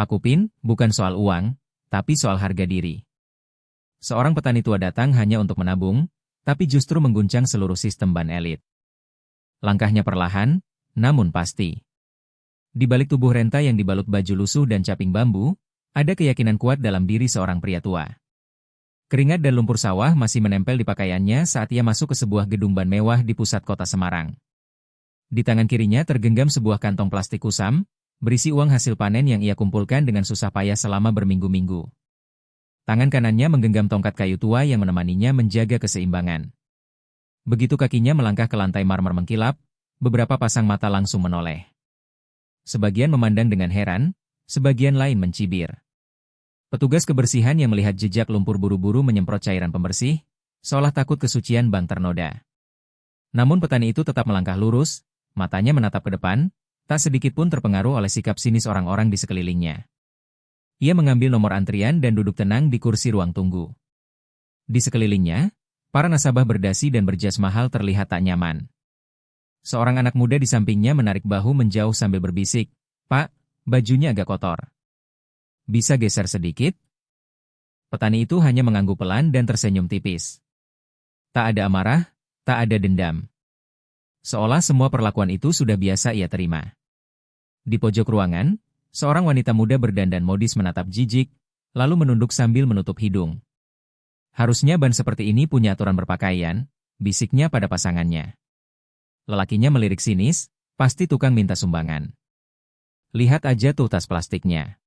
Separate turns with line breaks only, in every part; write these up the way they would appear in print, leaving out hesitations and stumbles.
Pak Upin, bukan soal uang, tapi soal harga diri. Seorang petani tua datang hanya untuk menabung, tapi justru mengguncang seluruh sistem ban elit. Langkahnya perlahan, namun pasti. Di balik tubuh renta yang dibalut baju lusuh dan caping bambu, ada keyakinan kuat dalam diri seorang pria tua. Keringat dan lumpur sawah masih menempel di pakaiannya saat ia masuk ke sebuah gedung ban mewah di pusat kota Semarang. Di tangan kirinya tergenggam sebuah kantong plastik kusam, berisi uang hasil panen yang ia kumpulkan dengan susah payah selama berminggu-minggu. Tangan kanannya menggenggam tongkat kayu tua yang menemaninya menjaga keseimbangan. Begitu kakinya melangkah ke lantai marmer mengkilap, beberapa pasang mata langsung menoleh. Sebagian memandang dengan heran, sebagian lain mencibir. Petugas kebersihan yang melihat jejak lumpur buru-buru menyemprot cairan pembersih, seolah takut kesucian bank ternoda. Namun petani itu tetap melangkah lurus, matanya menatap ke depan, tak sedikit pun terpengaruh oleh sikap sinis orang-orang di sekelilingnya. Ia mengambil nomor antrian dan duduk tenang di kursi ruang tunggu. Di sekelilingnya, para nasabah berdasi dan berjas mahal terlihat tak nyaman. Seorang anak muda di sampingnya menarik bahu menjauh sambil berbisik, "Pak, bajunya agak kotor. Bisa geser sedikit?" Petani itu hanya mengangguk pelan dan tersenyum tipis. Tak ada amarah, tak ada dendam. Seolah semua perlakuan itu sudah biasa ia terima. Di pojok ruangan, seorang wanita muda berdandan modis menatap jijik, lalu menunduk sambil menutup hidung. "Harusnya ban seperti ini punya aturan berpakaian," bisiknya pada pasangannya. Lelakinya melirik sinis, "Pasti tukang minta sumbangan. Lihat aja tuh tas plastiknya."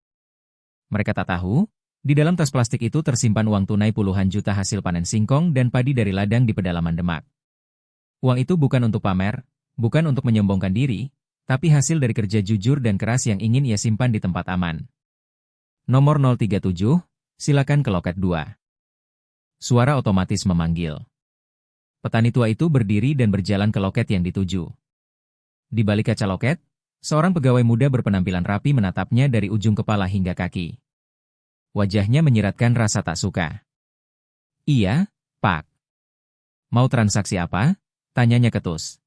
Mereka tak tahu, di dalam tas plastik itu tersimpan uang tunai puluhan juta hasil panen singkong dan padi dari ladang di pedalaman Demak. Uang itu bukan untuk pamer, bukan untuk menyombongkan diri, tapi hasil dari kerja jujur dan keras yang ingin ia simpan di tempat aman. Nomor 037, silakan ke loket 2. Suara otomatis memanggil. Petani tua itu berdiri dan berjalan ke loket yang dituju. Di balik kaca loket, seorang pegawai muda berpenampilan rapi menatapnya dari ujung kepala hingga kaki. Wajahnya menyiratkan rasa tak suka. "Iya, Pak. Mau transaksi apa?" tanyanya ketus.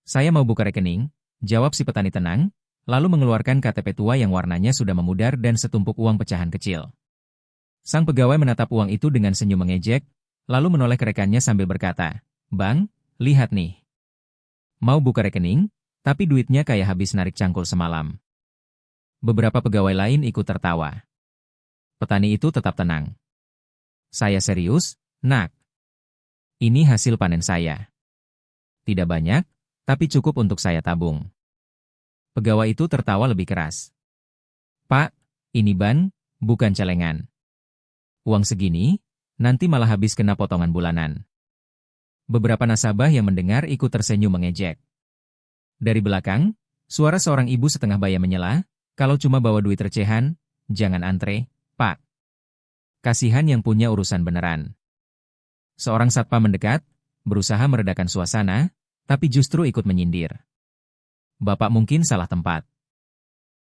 "Saya mau buka rekening," jawab si petani tenang, lalu mengeluarkan KTP tua yang warnanya sudah memudar dan setumpuk uang pecahan kecil. Sang pegawai menatap uang itu dengan senyum mengejek, lalu menoleh ke rekannya sambil berkata, "Bang, lihat nih. Mau buka rekening, tapi duitnya kayak habis narik cangkul semalam." Beberapa pegawai lain ikut tertawa. Petani itu tetap tenang. "Saya serius, Nak. Ini hasil panen saya. Tidak banyak, tapi cukup untuk saya tabung." Pegawai itu tertawa lebih keras. "Pak, ini ban, bukan celengan. Uang segini, nanti malah habis kena potongan bulanan." Beberapa nasabah yang mendengar ikut tersenyum mengejek. Dari belakang, suara seorang ibu setengah baya menyela, "Kalau cuma bawa duit recehan, jangan antre, Pak. Kasihan yang punya urusan beneran." Seorang satpam mendekat, berusaha meredakan suasana, tapi justru ikut menyindir. "Bapak mungkin salah tempat.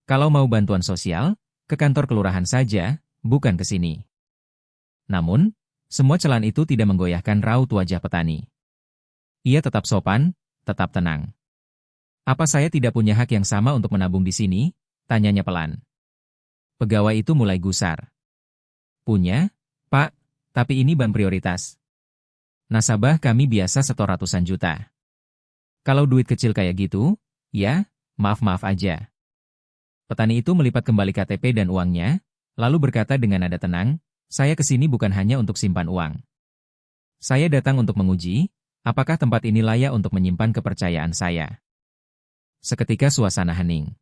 Kalau mau bantuan sosial, ke kantor kelurahan saja, bukan ke sini." Namun, semua celahan itu tidak menggoyahkan raut wajah petani. Ia tetap sopan, tetap tenang. "Apa saya tidak punya hak yang sama untuk menabung di sini?" tanyanya pelan. Pegawai itu mulai gusar. "Punya, Pak, tapi ini ban prioritas. Nasabah kami biasa setor ratusan juta. Kalau duit kecil kayak gitu, ya, maaf-maaf aja." Petani itu melipat kembali KTP dan uangnya, lalu berkata dengan nada tenang, "Saya kesini bukan hanya untuk simpan uang. Saya datang untuk menguji, apakah tempat ini layak untuk menyimpan kepercayaan saya." Seketika suasana hening.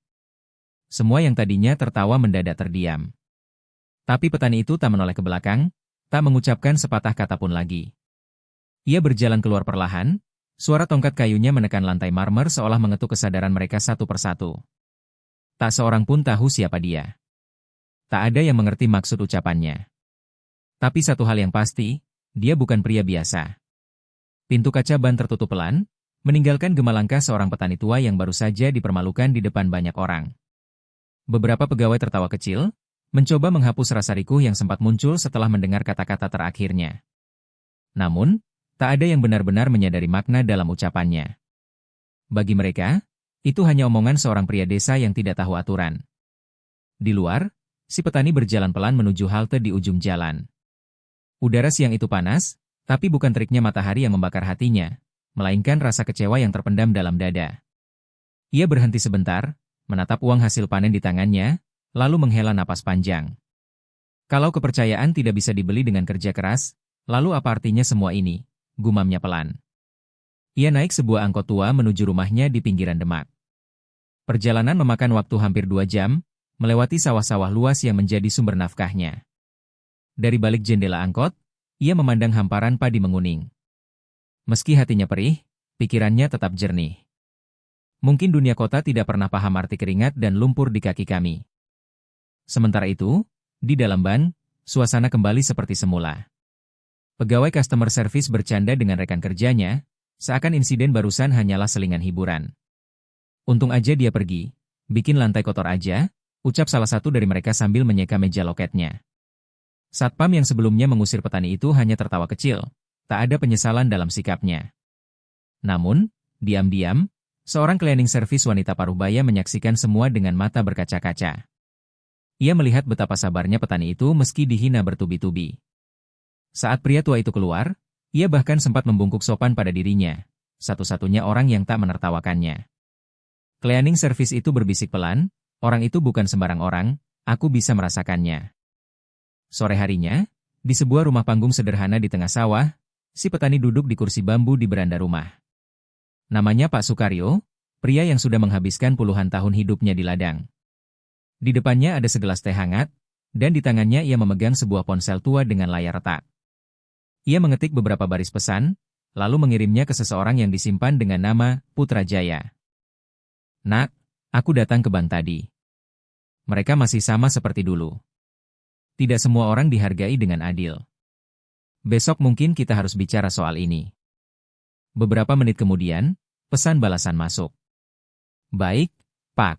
Semua yang tadinya tertawa mendadak terdiam. Tapi petani itu tak menoleh ke belakang, tak mengucapkan sepatah kata pun lagi. Ia berjalan keluar perlahan, suara tongkat kayunya menekan lantai marmer seolah mengetuk kesadaran mereka satu persatu. Tak seorang pun tahu siapa dia. Tak ada yang mengerti maksud ucapannya. Tapi satu hal yang pasti, dia bukan pria biasa. Pintu kaca ban tertutup pelan, meninggalkan gema langkah seorang petani tua yang baru saja dipermalukan di depan banyak orang. Beberapa pegawai tertawa kecil, mencoba menghapus rasa rikuh yang sempat muncul setelah mendengar kata-kata terakhirnya. Namun, tak ada yang benar-benar menyadari makna dalam ucapannya. Bagi mereka, itu hanya omongan seorang pria desa yang tidak tahu aturan. Di luar, si petani berjalan pelan menuju halte di ujung jalan. Udara siang itu panas, tapi bukan teriknya matahari yang membakar hatinya, melainkan rasa kecewa yang terpendam dalam dada. Ia berhenti sebentar, menatap uang hasil panen di tangannya, lalu menghela napas panjang. Kalau kepercayaan tidak bisa dibeli dengan kerja keras, lalu apa artinya semua ini? Gumamnya pelan. Ia naik sebuah angkot tua menuju rumahnya di pinggiran Demak. Perjalanan memakan waktu hampir 2 jam, melewati sawah-sawah luas yang menjadi sumber nafkahnya. Dari balik jendela angkot, ia memandang hamparan padi menguning. Meski hatinya perih, pikirannya tetap jernih. Mungkin dunia kota tidak pernah paham arti keringat dan lumpur di kaki kami. Sementara itu, di dalam ban, suasana kembali seperti semula. Pegawai customer service bercanda dengan rekan kerjanya, seakan insiden barusan hanyalah selingan hiburan. Untung aja dia pergi, bikin lantai kotor aja, ucap salah satu dari mereka sambil menyeka meja loketnya. Satpam yang sebelumnya mengusir petani itu hanya tertawa kecil, tak ada penyesalan dalam sikapnya. Namun, diam-diam, seorang cleaning service wanita paruh baya menyaksikan semua dengan mata berkaca-kaca. Ia melihat betapa sabarnya petani itu meski dihina bertubi-tubi. Saat pria tua itu keluar, ia bahkan sempat membungkuk sopan pada dirinya, satu-satunya orang yang tak menertawakannya. Cleaning service itu berbisik pelan, orang itu bukan sembarang orang, aku bisa merasakannya. Sore harinya, di sebuah rumah panggung sederhana di tengah sawah, si petani duduk di kursi bambu di beranda rumah. Namanya Pak Sukaryo, pria yang sudah menghabiskan puluhan tahun hidupnya di ladang. Di depannya ada segelas teh hangat, dan di tangannya ia memegang sebuah ponsel tua dengan layar retak. Ia mengetik beberapa baris pesan, lalu mengirimnya ke seseorang yang disimpan dengan nama Putrajaya. Nak, aku datang ke bank tadi. Mereka masih sama seperti dulu. Tidak semua orang dihargai dengan adil. Besok mungkin kita harus bicara soal ini. Beberapa menit kemudian, pesan balasan masuk. Baik, Pak.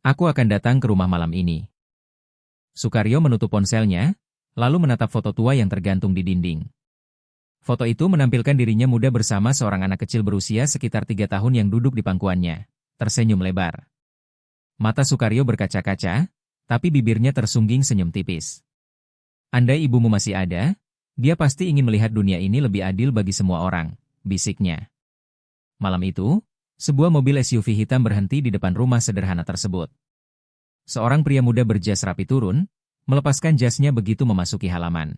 Aku akan datang ke rumah malam ini. Sukaryo menutup ponselnya, lalu menatap foto tua yang tergantung di dinding. Foto itu menampilkan dirinya muda bersama seorang anak kecil berusia sekitar 3 tahun yang duduk di pangkuannya, tersenyum lebar. Mata Sukaryo berkaca-kaca, tapi bibirnya tersungging senyum tipis. Andai ibumu masih ada, dia pasti ingin melihat dunia ini lebih adil bagi semua orang, bisiknya. Malam itu, sebuah mobil SUV hitam berhenti di depan rumah sederhana tersebut. Seorang pria muda berjas rapi turun, melepaskan jasnya begitu memasuki halaman.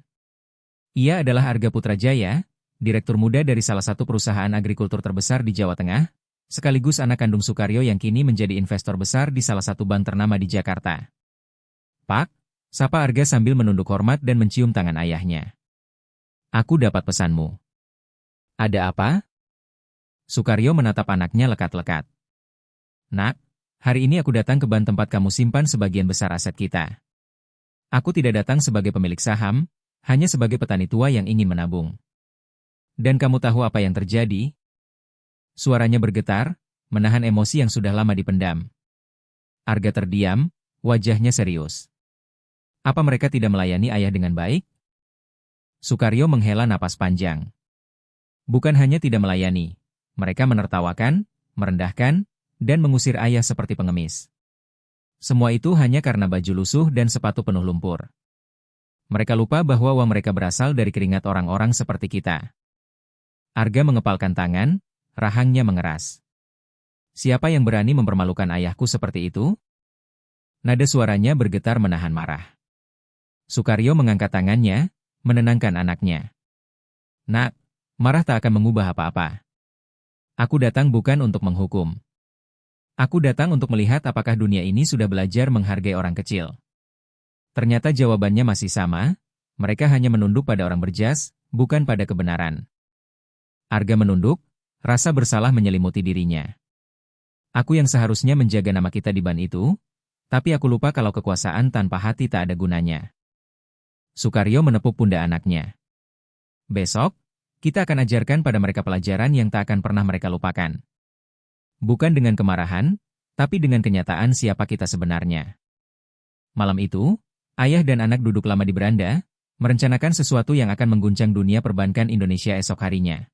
Ia adalah Arga Putrajaya, direktur muda dari salah satu perusahaan agrikultur terbesar di Jawa Tengah, sekaligus anak kandung Sukaryo yang kini menjadi investor besar di salah satu bank ternama di Jakarta. Pak, sapa Arga sambil menunduk hormat dan mencium tangan ayahnya. Aku dapat pesanmu. Ada apa? Sukaryo menatap anaknya lekat-lekat. Nak, hari ini aku datang ke bank tempat kamu simpan sebagian besar aset kita. Aku tidak datang sebagai pemilik saham, hanya sebagai petani tua yang ingin menabung. Dan kamu tahu apa yang terjadi? Suaranya bergetar, menahan emosi yang sudah lama dipendam. Arga terdiam, wajahnya serius. Apa mereka tidak melayani ayah dengan baik? Sukaryo menghela napas panjang. Bukan hanya tidak melayani, mereka menertawakan, merendahkan, dan mengusir ayah seperti pengemis. Semua itu hanya karena baju lusuh dan sepatu penuh lumpur. Mereka lupa bahwa uang mereka berasal dari keringat orang-orang seperti kita. Arga mengepalkan tangan, rahangnya mengeras. Siapa yang berani mempermalukan ayahku seperti itu? Nada suaranya bergetar menahan marah. Sukaryo mengangkat tangannya, menenangkan anaknya. Nak, marah tak akan mengubah apa-apa. Aku datang bukan untuk menghukum. Aku datang untuk melihat apakah dunia ini sudah belajar menghargai orang kecil. Ternyata jawabannya masih sama, mereka hanya menunduk pada orang berjas, bukan pada kebenaran. Arga menunduk, rasa bersalah menyelimuti dirinya. Aku yang seharusnya menjaga nama kita di ban itu, tapi aku lupa kalau kekuasaan tanpa hati tak ada gunanya. Sukaryo menepuk pundak anaknya. Besok, kita akan ajarkan pada mereka pelajaran yang tak akan pernah mereka lupakan. Bukan dengan kemarahan, tapi dengan kenyataan siapa kita sebenarnya. Malam itu, ayah dan anak duduk lama di beranda, merencanakan sesuatu yang akan mengguncang dunia perbankan Indonesia esok harinya.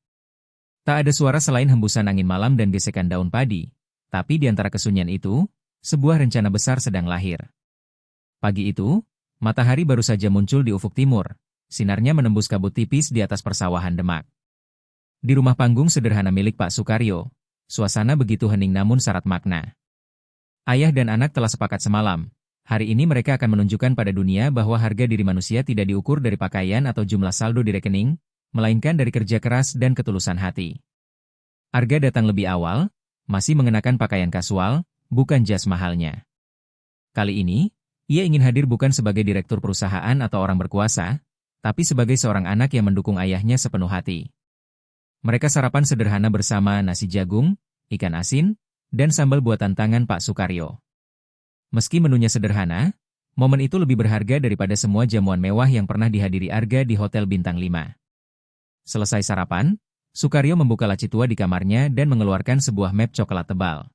Tak ada suara selain hembusan angin malam dan gesekan daun padi, tapi di antara kesunyian itu, sebuah rencana besar sedang lahir. Pagi itu, matahari baru saja muncul di ufuk timur. Sinarnya menembus kabut tipis di atas persawahan Demak. Di rumah panggung sederhana milik Pak Sukaryo, suasana begitu hening namun syarat makna. Ayah dan anak telah sepakat semalam. Hari ini mereka akan menunjukkan pada dunia bahwa harga diri manusia tidak diukur dari pakaian atau jumlah saldo di rekening, melainkan dari kerja keras dan ketulusan hati. Arga datang lebih awal, masih mengenakan pakaian kasual, bukan jas mahalnya. Kali ini, ia ingin hadir bukan sebagai direktur perusahaan atau orang berkuasa, tapi sebagai seorang anak yang mendukung ayahnya sepenuh hati. Mereka sarapan sederhana bersama nasi jagung, ikan asin, dan sambal buatan tangan Pak Sukaryo. Meski menunya sederhana, momen itu lebih berharga daripada semua jamuan mewah yang pernah dihadiri Arga di Hotel Bintang 5. Selesai sarapan, Sukaryo membuka laci tua di kamarnya dan mengeluarkan sebuah map coklat tebal.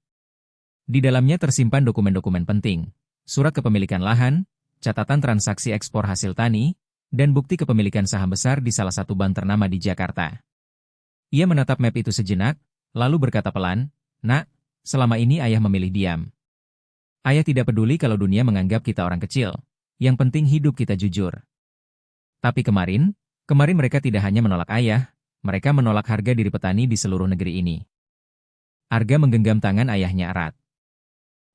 Di dalamnya tersimpan dokumen-dokumen penting, surat kepemilikan lahan, catatan transaksi ekspor hasil tani, dan bukti kepemilikan saham besar di salah satu bank ternama di Jakarta. Ia menatap map itu sejenak, lalu berkata pelan, "Nak, selama ini ayah memilih diam. Ayah tidak peduli kalau dunia menganggap kita orang kecil. Yang penting hidup kita jujur. Tapi kemarin mereka tidak hanya menolak ayah, mereka menolak harga diri petani di seluruh negeri ini." Arga menggenggam tangan ayahnya erat.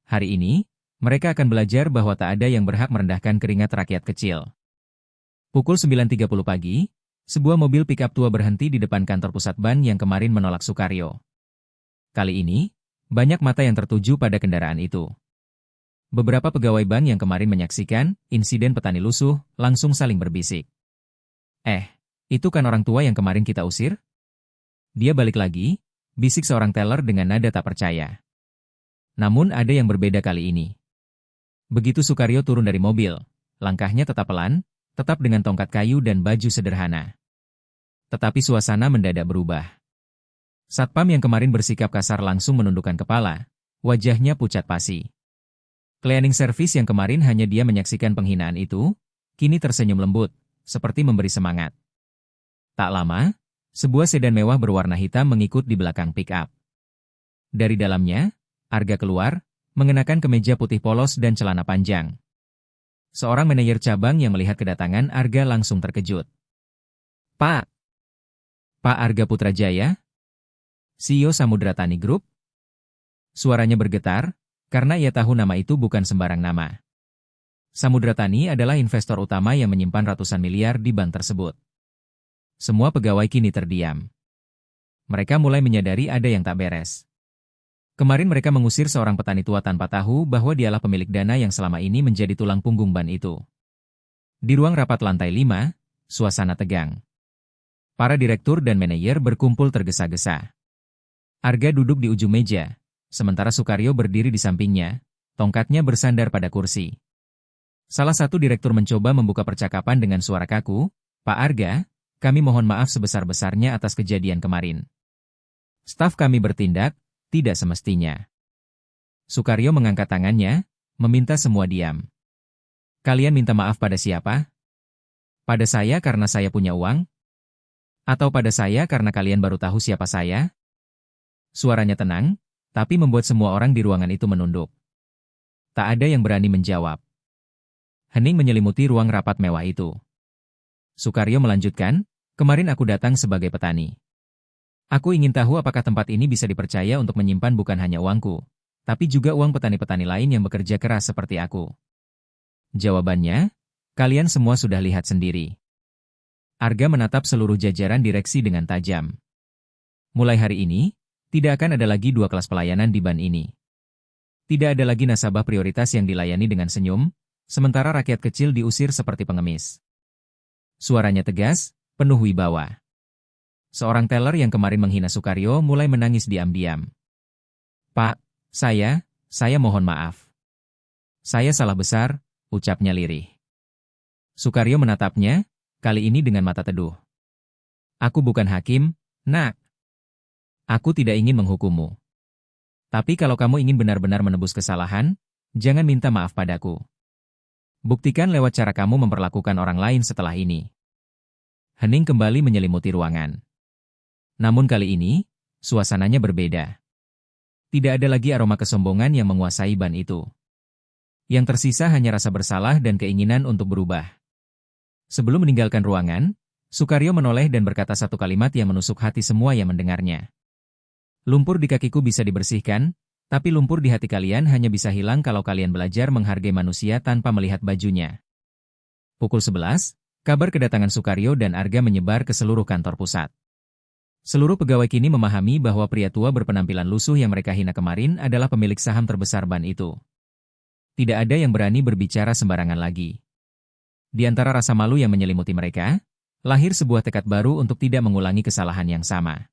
Hari ini, mereka akan belajar bahwa tak ada yang berhak merendahkan keringat rakyat kecil. Pukul 9.30 pagi, sebuah mobil pickup tua berhenti di depan kantor pusat BAN yang kemarin menolak Sukaryo. Kali ini, banyak mata yang tertuju pada kendaraan itu. Beberapa pegawai bank yang kemarin menyaksikan insiden petani lusuh langsung saling berbisik. Itu kan orang tua yang kemarin kita usir? Dia balik lagi, bisik seorang teller dengan nada tak percaya. Namun ada yang berbeda kali ini. Begitu Sukaryo turun dari mobil, langkahnya tetap pelan, tetap dengan tongkat kayu dan baju sederhana. Tetapi suasana mendadak berubah. Satpam yang kemarin bersikap kasar langsung menundukkan kepala, wajahnya pucat pasi. Cleaning service yang kemarin hanya dia menyaksikan penghinaan itu, kini tersenyum lembut, seperti memberi semangat. Tak lama, sebuah sedan mewah berwarna hitam mengikut di belakang pick-up. Dari dalamnya, Arga keluar, mengenakan kemeja putih polos dan celana panjang. Seorang manajer cabang yang melihat kedatangan Arga langsung terkejut. Pak Arga Putrajaya? CEO Samudra Tani Group? Suaranya bergetar, karena ia tahu nama itu bukan sembarang nama. Samudra Tani adalah investor utama yang menyimpan ratusan miliar di bank tersebut. Semua pegawai kini terdiam. Mereka mulai menyadari ada yang tak beres. Kemarin mereka mengusir seorang petani tua tanpa tahu bahwa dialah pemilik dana yang selama ini menjadi tulang punggung BAN itu. Di ruang rapat lantai 5, suasana tegang. Para direktur dan manajer berkumpul tergesa-gesa. Arga duduk di ujung meja, sementara Sukaryo berdiri di sampingnya, tongkatnya bersandar pada kursi. Salah satu direktur mencoba membuka percakapan dengan suara kaku, "Pak Arga, kami mohon maaf sebesar-besarnya atas kejadian kemarin. Staf kami bertindak tidak semestinya." Sukaryo mengangkat tangannya, meminta semua diam. "Kalian minta maaf pada siapa? Pada saya karena saya punya uang? Atau pada saya karena kalian baru tahu siapa saya?" Suaranya tenang, tapi membuat semua orang di ruangan itu menunduk. Tak ada yang berani menjawab. Hening menyelimuti ruang rapat mewah itu. Sukaryo melanjutkan, "Kemarin aku datang sebagai petani. Aku ingin tahu apakah tempat ini bisa dipercaya untuk menyimpan bukan hanya uangku, tapi juga uang petani-petani lain yang bekerja keras seperti aku." Jawabannya, kalian semua sudah lihat sendiri. Arga menatap seluruh jajaran direksi dengan tajam. Mulai hari ini, tidak akan ada lagi dua kelas pelayanan di BAN ini. Tidak ada lagi nasabah prioritas yang dilayani dengan senyum, sementara rakyat kecil diusir seperti pengemis. Suaranya tegas, penuh wibawa. Seorang teller yang kemarin menghina Sukaryo mulai menangis diam-diam. "Pak, saya mohon maaf. Saya salah besar," ucapnya lirih. Sukaryo menatapnya, kali ini dengan mata teduh. "Aku bukan hakim, Nak. Aku tidak ingin menghukummu. Tapi kalau kamu ingin benar-benar menebus kesalahan, jangan minta maaf padaku. Buktikan lewat cara kamu memperlakukan orang lain setelah ini." Hening kembali menyelimuti ruangan. Namun kali ini, suasananya berbeda. Tidak ada lagi aroma kesombongan yang menguasai BAN itu. Yang tersisa hanya rasa bersalah dan keinginan untuk berubah. Sebelum meninggalkan ruangan, Sukaryo menoleh dan berkata satu kalimat yang menusuk hati semua yang mendengarnya. Lumpur di kakiku bisa dibersihkan, tapi lumpur di hati kalian hanya bisa hilang kalau kalian belajar menghargai manusia tanpa melihat bajunya. Pukul 11, kabar kedatangan Sukaryo dan Arga menyebar ke seluruh kantor pusat. Seluruh pegawai kini memahami bahwa pria tua berpenampilan lusuh yang mereka hina kemarin adalah pemilik saham terbesar ban itu. Tidak ada yang berani berbicara sembarangan lagi. Di antara rasa malu yang menyelimuti mereka, lahir sebuah tekad baru untuk tidak mengulangi kesalahan yang sama.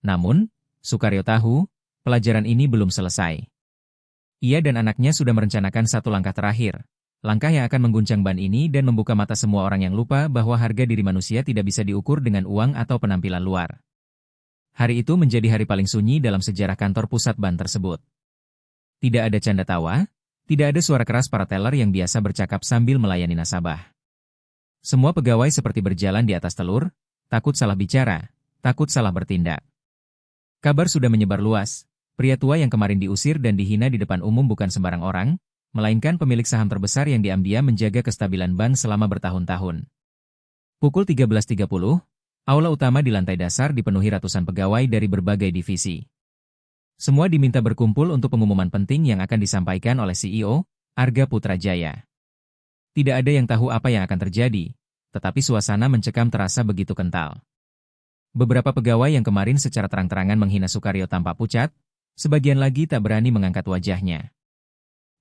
Namun, Sukaryo tahu, pelajaran ini belum selesai. Ia dan anaknya sudah merencanakan satu langkah terakhir. Langkah yang akan mengguncang ban ini dan membuka mata semua orang yang lupa bahwa harga diri manusia tidak bisa diukur dengan uang atau penampilan luar. Hari itu menjadi hari paling sunyi dalam sejarah kantor pusat ban tersebut. Tidak ada canda tawa, tidak ada suara keras para teller yang biasa bercakap sambil melayani nasabah. Semua pegawai seperti berjalan di atas telur, takut salah bicara, takut salah bertindak. Kabar sudah menyebar luas, pria tua yang kemarin diusir dan dihina di depan umum bukan sembarang orang, melainkan pemilik saham terbesar yang diam-diam menjaga kestabilan bank selama bertahun-tahun. Pukul 13.30, aula utama di lantai dasar dipenuhi ratusan pegawai dari berbagai divisi. Semua diminta berkumpul untuk pengumuman penting yang akan disampaikan oleh CEO, Arga Putrajaya. Tidak ada yang tahu apa yang akan terjadi, tetapi suasana mencekam terasa begitu kental. Beberapa pegawai yang kemarin secara terang-terangan menghina Sukaryo tanpa pucat, sebagian lagi tak berani mengangkat wajahnya.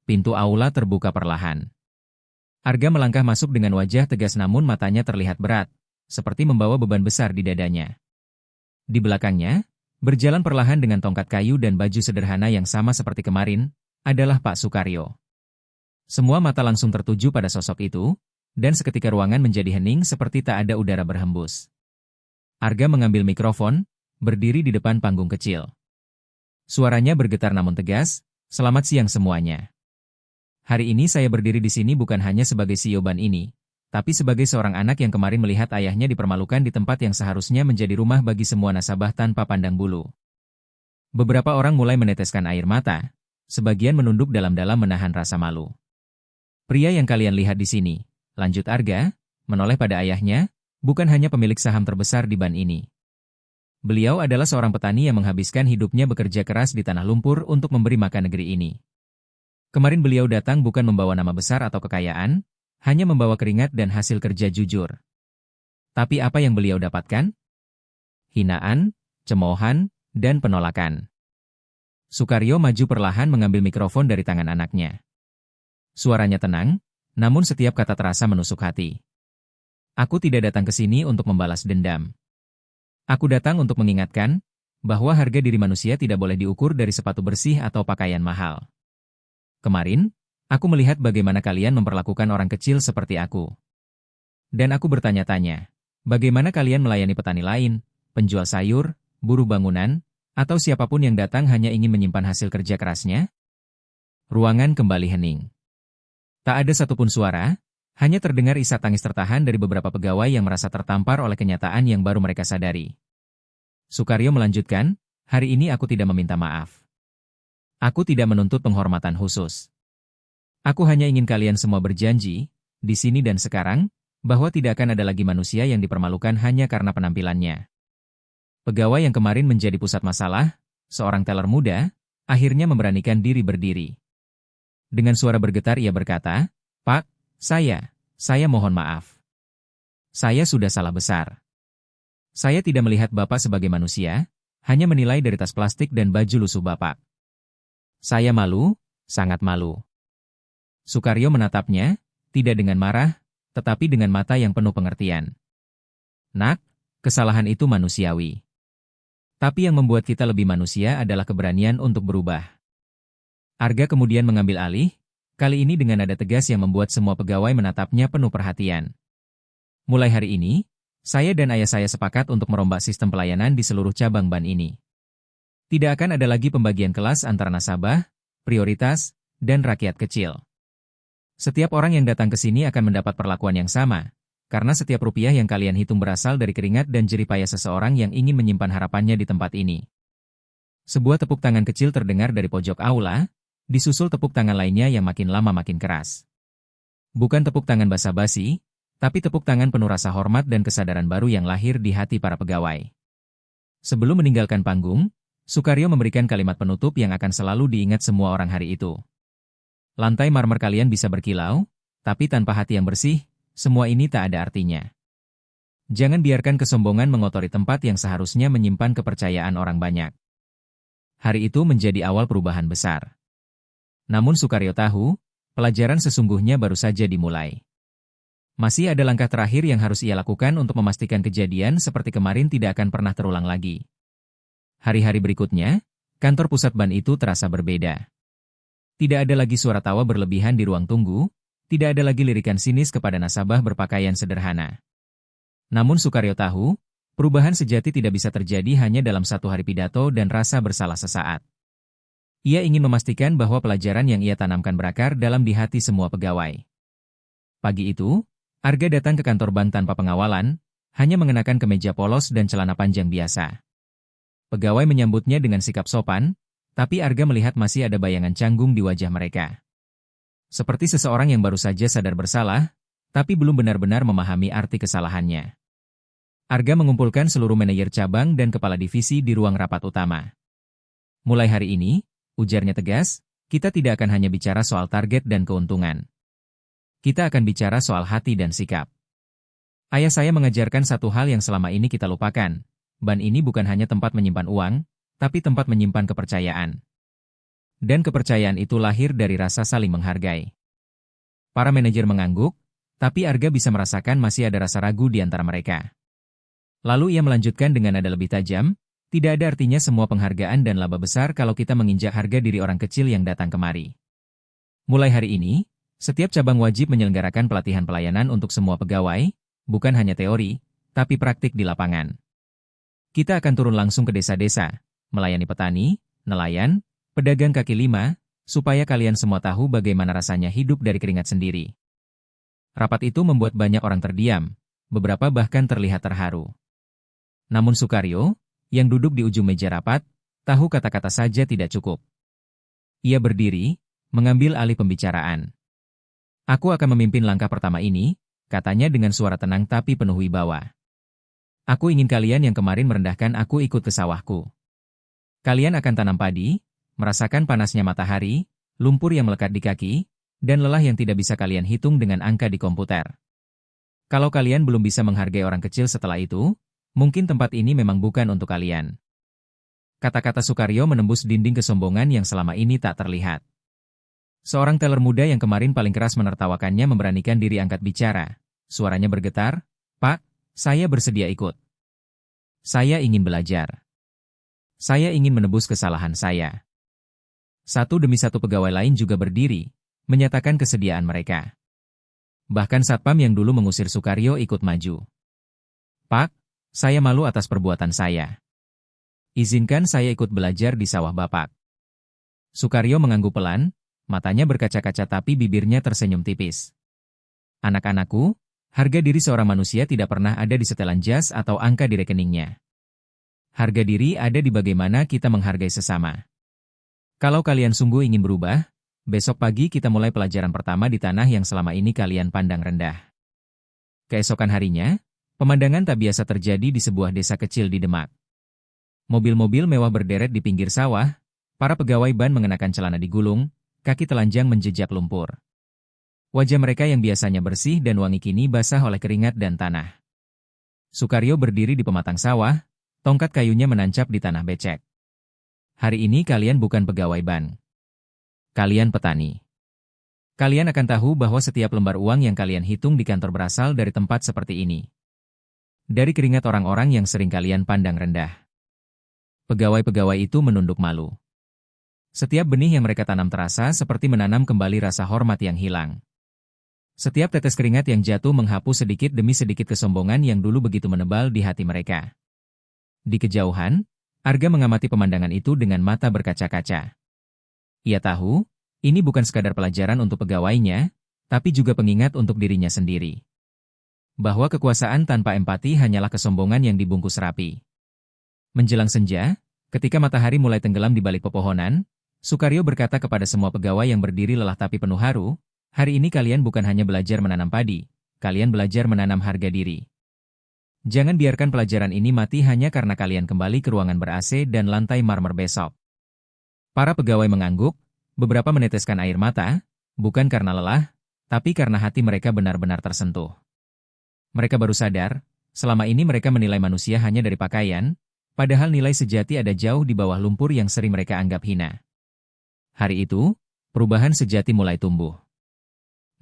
Pintu aula terbuka perlahan. Arga melangkah masuk dengan wajah tegas namun matanya terlihat berat, seperti membawa beban besar di dadanya. Di belakangnya, berjalan perlahan dengan tongkat kayu dan baju sederhana yang sama seperti kemarin, adalah Pak Sukaryo. Semua mata langsung tertuju pada sosok itu, dan seketika ruangan menjadi hening seperti tak ada udara berhembus. Arga mengambil mikrofon, berdiri di depan panggung kecil. Suaranya bergetar namun tegas, "Selamat siang semuanya. Hari ini saya berdiri di sini bukan hanya sebagai CEO ban ini, tapi sebagai seorang anak yang kemarin melihat ayahnya dipermalukan di tempat yang seharusnya menjadi rumah bagi semua nasabah tanpa pandang bulu." Beberapa orang mulai meneteskan air mata, sebagian menunduk dalam-dalam menahan rasa malu. "Pria yang kalian lihat di sini," lanjut Arga, menoleh pada ayahnya, bukan hanya pemilik saham terbesar di ban ini. Beliau adalah seorang petani yang menghabiskan hidupnya bekerja keras di tanah lumpur untuk memberi makan negeri ini. Kemarin beliau datang bukan membawa nama besar atau kekayaan, hanya membawa keringat dan hasil kerja jujur. Tapi apa yang beliau dapatkan? Hinaan, cemoohan, dan penolakan. Sukaryo maju perlahan mengambil mikrofon dari tangan anaknya. Suaranya tenang, namun setiap kata terasa menusuk hati. "Aku tidak datang ke sini untuk membalas dendam. Aku datang untuk mengingatkan bahwa harga diri manusia tidak boleh diukur dari sepatu bersih atau pakaian mahal. Kemarin, aku melihat bagaimana kalian memperlakukan orang kecil seperti aku. Dan aku bertanya-tanya, bagaimana kalian melayani petani lain, penjual sayur, buruh bangunan, atau siapapun yang datang hanya ingin menyimpan hasil kerja kerasnya?" Ruangan kembali hening. Tak ada satupun suara, hanya terdengar isak tangis tertahan dari beberapa pegawai yang merasa tertampar oleh kenyataan yang baru mereka sadari. Sukaryo melanjutkan, "Hari ini aku tidak meminta maaf. Aku tidak menuntut penghormatan khusus. Aku hanya ingin kalian semua berjanji, di sini dan sekarang, bahwa tidak akan ada lagi manusia yang dipermalukan hanya karena penampilannya." Pegawai yang kemarin menjadi pusat masalah, seorang teller muda, akhirnya memberanikan diri berdiri. Dengan suara bergetar ia berkata, "Pak, saya mohon maaf. Saya sudah salah besar. Saya tidak melihat Bapak sebagai manusia, hanya menilai dari tas plastik dan baju lusuh Bapak. Saya malu, sangat malu." Sukaryo menatapnya, tidak dengan marah, tetapi dengan mata yang penuh pengertian. "Nak, kesalahan itu manusiawi. Tapi yang membuat kita lebih manusia adalah keberanian untuk berubah." Arga kemudian mengambil alih, kali ini dengan nada tegas yang membuat semua pegawai menatapnya penuh perhatian. "Mulai hari ini, saya dan ayah saya sepakat untuk merombak sistem pelayanan di seluruh cabang ban ini. Tidak akan ada lagi pembagian kelas antara nasabah, prioritas, dan rakyat kecil. Setiap orang yang datang ke sini akan mendapat perlakuan yang sama, karena setiap rupiah yang kalian hitung berasal dari keringat dan jerih payah seseorang yang ingin menyimpan harapannya di tempat ini." Sebuah tepuk tangan kecil terdengar dari pojok aula, Disusul tepuk tangan lainnya yang makin lama makin keras. Bukan tepuk tangan basa-basi, tapi tepuk tangan penuh rasa hormat dan kesadaran baru yang lahir di hati para pegawai. Sebelum meninggalkan panggung, Sukaryo memberikan kalimat penutup yang akan selalu diingat semua orang hari itu. Lantai marmer kalian bisa berkilau, tapi tanpa hati yang bersih, semua ini tak ada artinya. Jangan biarkan kesombongan mengotori tempat yang seharusnya menyimpan kepercayaan orang banyak. Hari itu menjadi awal perubahan besar. Namun Sukaryo tahu, pelajaran sesungguhnya baru saja dimulai. Masih ada langkah terakhir yang harus ia lakukan untuk memastikan kejadian seperti kemarin tidak akan pernah terulang lagi. Hari-hari berikutnya, kantor pusat ban itu terasa berbeda. Tidak ada lagi suara tawa berlebihan di ruang tunggu, tidak ada lagi lirikan sinis kepada nasabah berpakaian sederhana. Namun Sukaryo tahu, perubahan sejati tidak bisa terjadi hanya dalam satu hari pidato dan rasa bersalah sesaat. Ia ingin memastikan bahwa pelajaran yang ia tanamkan berakar dalam di hati semua pegawai. Pagi itu, Arga datang ke kantor ban tanpa pengawalan, hanya mengenakan kemeja polos dan celana panjang biasa. Pegawai menyambutnya dengan sikap sopan, tapi Arga melihat masih ada bayangan canggung di wajah mereka. Seperti seseorang yang baru saja sadar bersalah, tapi belum benar-benar memahami arti kesalahannya. Arga mengumpulkan seluruh manajer cabang dan kepala divisi di ruang rapat utama. Mulai hari ini, ujarnya tegas, kita tidak akan hanya bicara soal target dan keuntungan. Kita akan bicara soal hati dan sikap. Ayah saya mengajarkan satu hal yang selama ini kita lupakan. Ban ini bukan hanya tempat menyimpan uang, tapi tempat menyimpan kepercayaan. Dan kepercayaan itu lahir dari rasa saling menghargai. Para manajer mengangguk, tapi Arga bisa merasakan masih ada rasa ragu di antara mereka. Lalu ia melanjutkan dengan nada lebih tajam, tidak ada artinya semua penghargaan dan laba besar kalau kita menginjak harga diri orang kecil yang datang kemari. Mulai hari ini, setiap cabang wajib menyelenggarakan pelatihan pelayanan untuk semua pegawai, bukan hanya teori, tapi praktik di lapangan. Kita akan turun langsung ke desa-desa, melayani petani, nelayan, pedagang kaki lima, supaya kalian semua tahu bagaimana rasanya hidup dari keringat sendiri. Rapat itu membuat banyak orang terdiam, beberapa bahkan terlihat terharu. Namun Sukaryo, yang duduk di ujung meja rapat, tahu kata-kata saja tidak cukup. Ia berdiri, mengambil alih pembicaraan. Aku akan memimpin langkah pertama ini, katanya dengan suara tenang tapi penuh wibawa. Aku ingin kalian yang kemarin merendahkan aku ikut ke sawahku. Kalian akan tanam padi, merasakan panasnya matahari, lumpur yang melekat di kaki, dan lelah yang tidak bisa kalian hitung dengan angka di komputer. Kalau kalian belum bisa menghargai orang kecil setelah itu, mungkin tempat ini memang bukan untuk kalian. Kata-kata Sukaryo menembus dinding kesombongan yang selama ini tak terlihat. Seorang teller muda yang kemarin paling keras menertawakannya memberanikan diri angkat bicara. Suaranya bergetar, "Pak, saya bersedia ikut. Saya ingin belajar. Saya ingin menebus kesalahan saya." Satu demi satu pegawai lain juga berdiri, menyatakan kesediaan mereka. Bahkan Satpam yang dulu mengusir Sukaryo ikut maju. "Pak, saya malu atas perbuatan saya. Izinkan saya ikut belajar di sawah Bapak." Sukaryo mengangguk pelan, matanya berkaca-kaca tapi bibirnya tersenyum tipis. "Anak-anakku, harga diri seorang manusia tidak pernah ada di setelan jas atau angka di rekeningnya. Harga diri ada di bagaimana kita menghargai sesama. Kalau kalian sungguh ingin berubah, besok pagi kita mulai pelajaran pertama di tanah yang selama ini kalian pandang rendah." Keesokan harinya, pemandangan tak biasa terjadi di sebuah desa kecil di Demak. Mobil-mobil mewah berderet di pinggir sawah, para pegawai ban mengenakan celana digulung, kaki telanjang menjejak lumpur. Wajah mereka yang biasanya bersih dan wangi kini basah oleh keringat dan tanah. Sukaryo berdiri di pematang sawah, tongkat kayunya menancap di tanah becek. "Hari ini kalian bukan pegawai ban. Kalian petani. Kalian akan tahu bahwa setiap lembar uang yang kalian hitung di kantor berasal dari tempat seperti ini. Dari keringat orang-orang yang sering kalian pandang rendah." Pegawai-pegawai itu menunduk malu. Setiap benih yang mereka tanam terasa seperti menanam kembali rasa hormat yang hilang. Setiap tetes keringat yang jatuh menghapus sedikit demi sedikit kesombongan yang dulu begitu menebal di hati mereka. Di kejauhan, Arga mengamati pemandangan itu dengan mata berkaca-kaca. Ia tahu, ini bukan sekadar pelajaran untuk pegawainya, tapi juga pengingat untuk dirinya sendiri. Bahwa kekuasaan tanpa empati hanyalah kesombongan yang dibungkus rapi. Menjelang senja, ketika matahari mulai tenggelam di balik pepohonan, Sukaryo berkata kepada semua pegawai yang berdiri lelah tapi penuh haru, hari ini kalian bukan hanya belajar menanam padi, kalian belajar menanam harga diri. Jangan biarkan pelajaran ini mati hanya karena kalian kembali ke ruangan ber-AC dan lantai marmer besok. Para pegawai mengangguk, beberapa meneteskan air mata, bukan karena lelah, tapi karena hati mereka benar-benar tersentuh. Mereka baru sadar, selama ini mereka menilai manusia hanya dari pakaian, padahal nilai sejati ada jauh di bawah lumpur yang sering mereka anggap hina. Hari itu, perubahan sejati mulai tumbuh.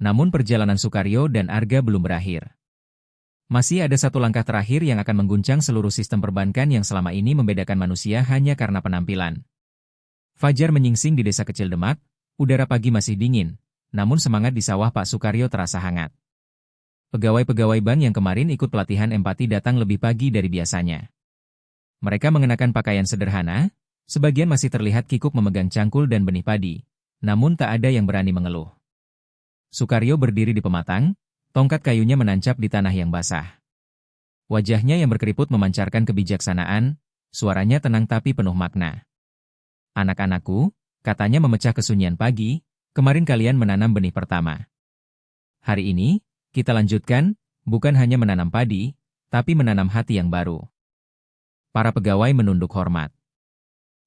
Namun perjalanan Sukaryo dan Arga belum berakhir. Masih ada satu langkah terakhir yang akan mengguncang seluruh sistem perbankan yang selama ini membedakan manusia hanya karena penampilan. Fajar menyingsing di desa kecil Demak, udara pagi masih dingin, namun semangat di sawah Pak Sukaryo terasa hangat. Pegawai-pegawai bank yang kemarin ikut pelatihan empati datang lebih pagi dari biasanya. Mereka mengenakan pakaian sederhana, sebagian masih terlihat kikuk memegang cangkul dan benih padi, namun tak ada yang berani mengeluh. Sukaryo berdiri di pematang, tongkat kayunya menancap di tanah yang basah. Wajahnya yang berkeriput memancarkan kebijaksanaan, suaranya tenang tapi penuh makna. Anak-anakku, katanya memecah kesunyian pagi, kemarin kalian menanam benih pertama. Hari ini, kita lanjutkan, bukan hanya menanam padi, tapi menanam hati yang baru. Para pegawai menunduk hormat.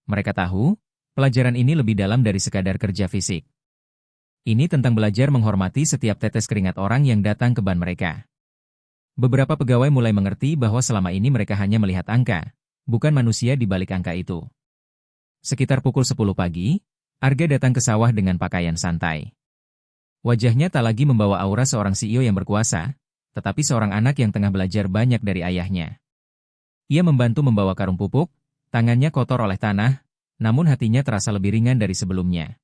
Mereka tahu, pelajaran ini lebih dalam dari sekadar kerja fisik. Ini tentang belajar menghormati setiap tetes keringat orang yang datang ke ban mereka. Beberapa pegawai mulai mengerti bahwa selama ini mereka hanya melihat angka, bukan manusia di balik angka itu. Sekitar pukul 10 pagi, Arga datang ke sawah dengan pakaian santai. Wajahnya tak lagi membawa aura seorang CEO yang berkuasa, tetapi seorang anak yang tengah belajar banyak dari ayahnya. Ia membantu membawa karung pupuk, tangannya kotor oleh tanah, namun hatinya terasa lebih ringan dari sebelumnya.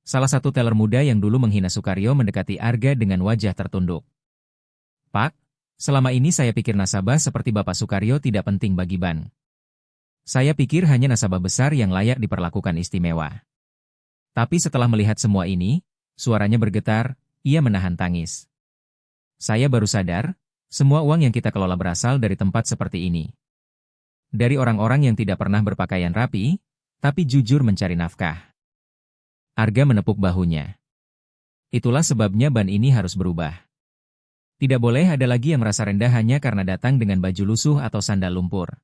Salah satu teller muda yang dulu menghina Sukaryo mendekati Arga dengan wajah tertunduk. Pak, selama ini saya pikir nasabah seperti Bapak Sukaryo tidak penting bagi bank. Saya pikir hanya nasabah besar yang layak diperlakukan istimewa. Tapi setelah melihat semua ini, suaranya bergetar, ia menahan tangis. Saya baru sadar, semua uang yang kita kelola berasal dari tempat seperti ini. Dari orang-orang yang tidak pernah berpakaian rapi, tapi jujur mencari nafkah. Arga menepuk bahunya. Itulah sebabnya ban ini harus berubah. Tidak boleh ada lagi yang merasa rendah hanya karena datang dengan baju lusuh atau sandal lumpur.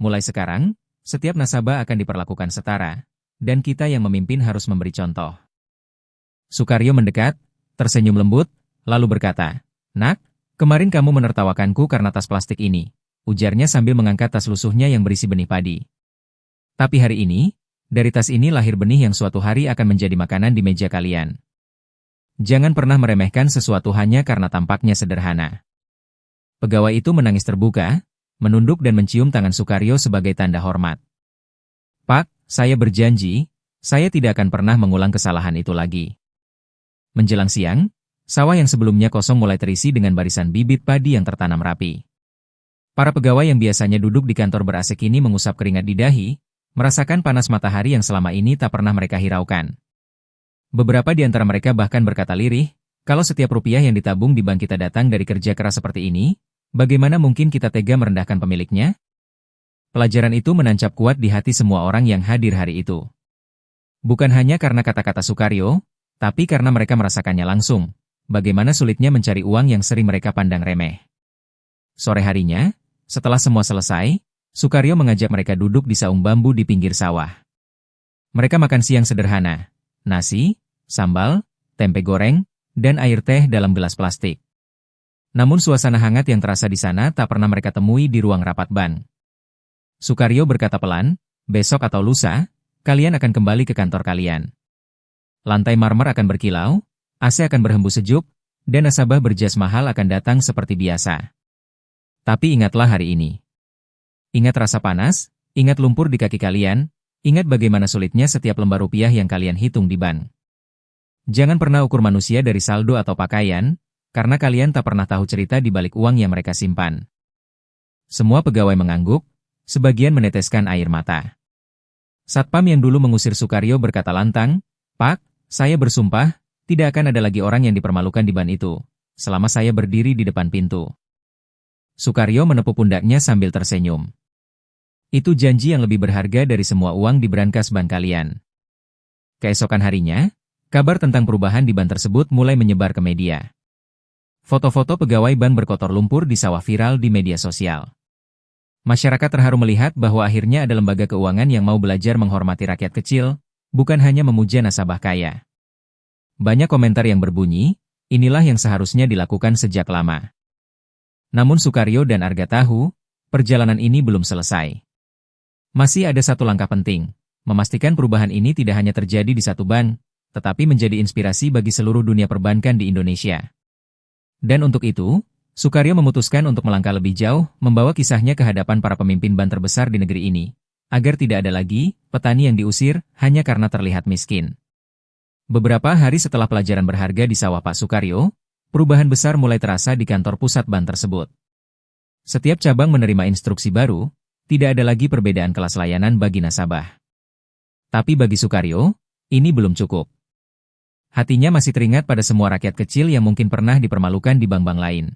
Mulai sekarang, setiap nasabah akan diperlakukan setara, dan kita yang memimpin harus memberi contoh. Sukaryo mendekat, tersenyum lembut, lalu berkata, "Nak, kemarin kamu menertawakanku karena tas plastik ini," ujarnya sambil mengangkat tas lusuhnya yang berisi benih padi. Tapi hari ini, dari tas ini lahir benih yang suatu hari akan menjadi makanan di meja kalian. Jangan pernah meremehkan sesuatu hanya karena tampaknya sederhana. Pegawai itu menangis terbuka, menunduk dan mencium tangan Sukaryo sebagai tanda hormat. Pak, saya berjanji, saya tidak akan pernah mengulang kesalahan itu lagi. Menjelang siang, sawah yang sebelumnya kosong mulai terisi dengan barisan bibit padi yang tertanam rapi. Para pegawai yang biasanya duduk di kantor ber-AC kini mengusap keringat di dahi, merasakan panas matahari yang selama ini tak pernah mereka hiraukan. Beberapa di antara mereka bahkan berkata lirih, kalau setiap rupiah yang ditabung di bank kita datang dari kerja keras seperti ini, bagaimana mungkin kita tega merendahkan pemiliknya? Pelajaran itu menancap kuat di hati semua orang yang hadir hari itu. Bukan hanya karena kata-kata Sukaryo, tapi karena mereka merasakannya langsung, bagaimana sulitnya mencari uang yang sering mereka pandang remeh. Sore harinya, setelah semua selesai, Sukaryo mengajak mereka duduk di saung bambu di pinggir sawah. Mereka makan siang sederhana, nasi, sambal, tempe goreng, dan air teh dalam gelas plastik. Namun suasana hangat yang terasa di sana tak pernah mereka temui di ruang rapat bank. Sukaryo berkata pelan, "Besok atau lusa, kalian akan kembali ke kantor kalian. Lantai marmer akan berkilau, AC akan berhembus sejuk, dan nasabah berjas mahal akan datang seperti biasa. Tapi ingatlah hari ini. Ingat rasa panas, ingat lumpur di kaki kalian, ingat bagaimana sulitnya setiap lembar rupiah yang kalian hitung di bank. Jangan pernah ukur manusia dari saldo atau pakaian, karena kalian tak pernah tahu cerita di balik uang yang mereka simpan." Semua pegawai mengangguk, sebagian meneteskan air mata. Satpam yang dulu mengusir Sukaryo berkata lantang, "Pak, saya bersumpah, tidak akan ada lagi orang yang dipermalukan di ban itu, selama saya berdiri di depan pintu." Sukaryo menepuk pundaknya sambil tersenyum. "Itu janji yang lebih berharga dari semua uang di brankas bank kalian." Keesokan harinya, kabar tentang perubahan di ban tersebut mulai menyebar ke media. Foto-foto pegawai ban berkotor lumpur di sawah viral di media sosial. Masyarakat terharu melihat bahwa akhirnya ada lembaga keuangan yang mau belajar menghormati rakyat kecil, bukan hanya memuja nasabah kaya. Banyak komentar yang berbunyi, inilah yang seharusnya dilakukan sejak lama. Namun Sukaryo dan Arga tahu, perjalanan ini belum selesai. Masih ada satu langkah penting, memastikan perubahan ini tidak hanya terjadi di satu bank, tetapi menjadi inspirasi bagi seluruh dunia perbankan di Indonesia. Dan untuk itu, Sukaryo memutuskan untuk melangkah lebih jauh, membawa kisahnya ke hadapan para pemimpin bank terbesar di negeri ini, agar tidak ada lagi petani yang diusir hanya karena terlihat miskin. Beberapa hari setelah pelajaran berharga di sawah Pak Sukaryo, perubahan besar mulai terasa di kantor pusat bank tersebut. Setiap cabang menerima instruksi baru, tidak ada lagi perbedaan kelas layanan bagi nasabah. Tapi bagi Sukaryo, ini belum cukup. Hatinya masih teringat pada semua rakyat kecil yang mungkin pernah dipermalukan di bank-bank lain.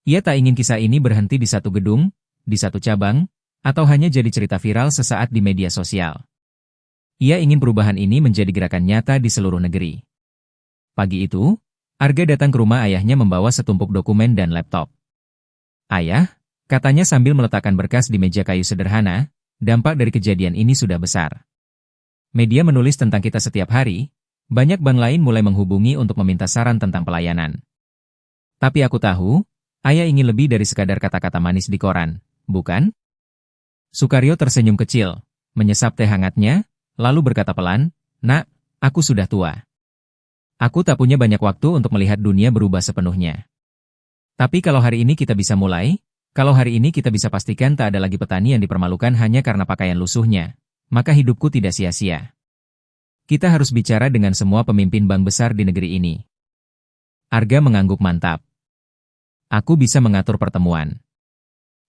Ia tak ingin kisah ini berhenti di satu gedung, di satu cabang, atau hanya jadi cerita viral sesaat di media sosial. Ia ingin perubahan ini menjadi gerakan nyata di seluruh negeri. Pagi itu, Arga datang ke rumah ayahnya membawa setumpuk dokumen dan laptop. "Ayah," katanya sambil meletakkan berkas di meja kayu sederhana, "dampak dari kejadian ini sudah besar. Media menulis tentang kita setiap hari, banyak bank lain mulai menghubungi untuk meminta saran tentang pelayanan. Tapi aku tahu, ayah ingin lebih dari sekadar kata-kata manis di koran, bukan?" Sukaryo tersenyum kecil, menyesap teh hangatnya, lalu berkata pelan, "Nak, aku sudah tua. Aku tak punya banyak waktu untuk melihat dunia berubah sepenuhnya. Tapi kalau hari ini kita bisa mulai, kalau hari ini kita bisa pastikan tak ada lagi petani yang dipermalukan hanya karena pakaian lusuhnya, maka hidupku tidak sia-sia. Kita harus bicara dengan semua pemimpin bank besar di negeri ini." Arga mengangguk mantap. "Aku bisa mengatur pertemuan.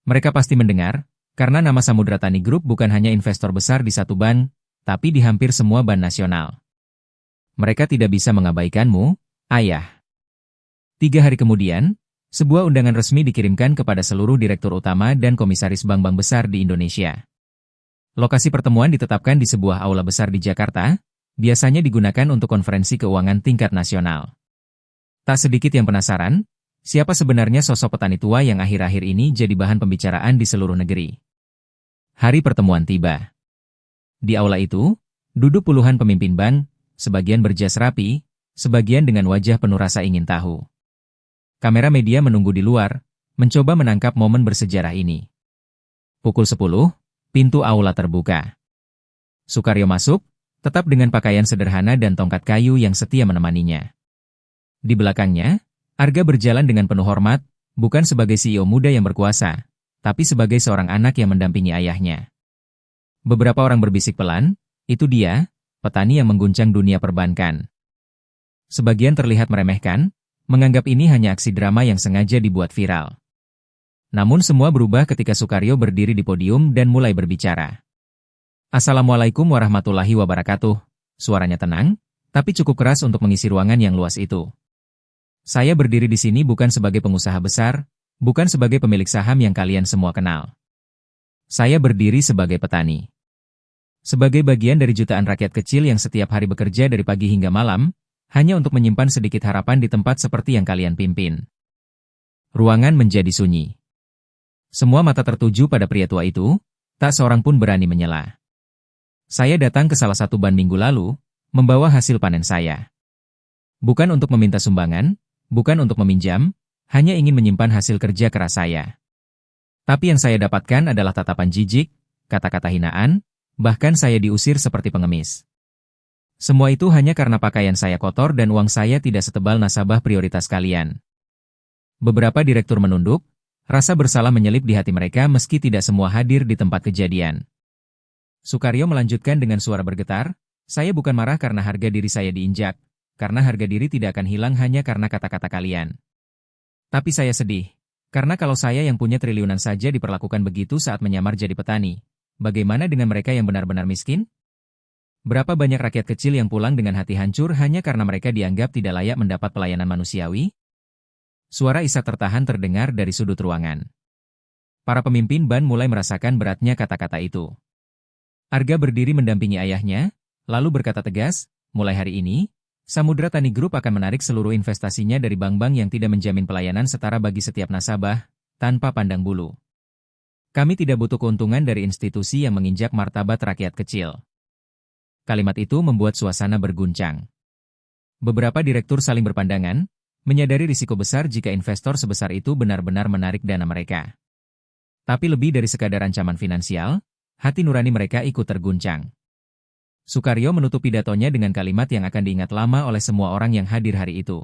Mereka pasti mendengar, karena nama Samudra Tani Group bukan hanya investor besar di satu bank, tapi di hampir semua bank nasional. Mereka tidak bisa mengabaikanmu, ayah." 3 hari kemudian, sebuah undangan resmi dikirimkan kepada seluruh direktur utama dan komisaris bank-bank besar di Indonesia. Lokasi pertemuan ditetapkan di sebuah aula besar di Jakarta, biasanya digunakan untuk konferensi keuangan tingkat nasional. Tak sedikit yang penasaran, siapa sebenarnya sosok petani tua yang akhir-akhir ini jadi bahan pembicaraan di seluruh negeri. Hari pertemuan tiba. Di aula itu, duduk puluhan pemimpin bank, sebagian berjas rapi, sebagian dengan wajah penuh rasa ingin tahu. Kamera media menunggu di luar, mencoba menangkap momen bersejarah ini. Pukul 10, pintu aula terbuka. Sukaryo masuk, tetap dengan pakaian sederhana dan tongkat kayu yang setia menemaninya. Di belakangnya, Arga berjalan dengan penuh hormat, bukan sebagai CEO muda yang berkuasa, tapi sebagai seorang anak yang mendampingi ayahnya. Beberapa orang berbisik pelan, "Itu dia, petani yang mengguncang dunia perbankan." Sebagian terlihat meremehkan, menganggap ini hanya aksi drama yang sengaja dibuat viral. Namun semua berubah ketika Sukaryo berdiri di podium dan mulai berbicara. "Assalamualaikum warahmatullahi wabarakatuh." Suaranya tenang, tapi cukup keras untuk mengisi ruangan yang luas itu. "Saya berdiri di sini bukan sebagai pengusaha besar, bukan sebagai pemilik saham yang kalian semua kenal. Saya berdiri sebagai petani. Sebagai bagian dari jutaan rakyat kecil yang setiap hari bekerja dari pagi hingga malam, hanya untuk menyimpan sedikit harapan di tempat seperti yang kalian pimpin." Ruangan menjadi sunyi. Semua mata tertuju pada pria tua itu, tak seorang pun berani menyela. "Saya datang ke salah satu bank minggu lalu, membawa hasil panen saya. Bukan untuk meminta sumbangan, bukan untuk meminjam, hanya ingin menyimpan hasil kerja keras saya. Tapi yang saya dapatkan adalah tatapan jijik, kata-kata hinaan, bahkan saya diusir seperti pengemis. Semua itu hanya karena pakaian saya kotor dan uang saya tidak setebal nasabah prioritas kalian." Beberapa direktur menunduk, rasa bersalah menyelip di hati mereka meski tidak semua hadir di tempat kejadian. Sukaryo melanjutkan dengan suara bergetar, "Saya bukan marah karena harga diri saya diinjak, karena harga diri tidak akan hilang hanya karena kata-kata kalian. Tapi saya sedih, karena kalau saya yang punya triliunan saja diperlakukan begitu saat menyamar jadi petani, bagaimana dengan mereka yang benar-benar miskin? Berapa banyak rakyat kecil yang pulang dengan hati hancur hanya karena mereka dianggap tidak layak mendapat pelayanan manusiawi?" Suara isak tertahan terdengar dari sudut ruangan. Para pemimpin bank mulai merasakan beratnya kata-kata itu. Arga berdiri mendampingi ayahnya, lalu berkata tegas, mulai hari ini, Samudra Tani Group akan menarik seluruh investasinya dari bank-bank yang tidak menjamin pelayanan setara bagi setiap nasabah, tanpa pandang bulu. Kami tidak butuh keuntungan dari institusi yang menginjak martabat rakyat kecil. Kalimat itu membuat suasana berguncang. Beberapa direktur saling berpandangan, menyadari risiko besar jika investor sebesar itu benar-benar menarik dana mereka. Tapi lebih dari sekadar ancaman finansial, hati nurani mereka ikut terguncang. Sukaryo menutup pidatonya dengan kalimat yang akan diingat lama oleh semua orang yang hadir hari itu.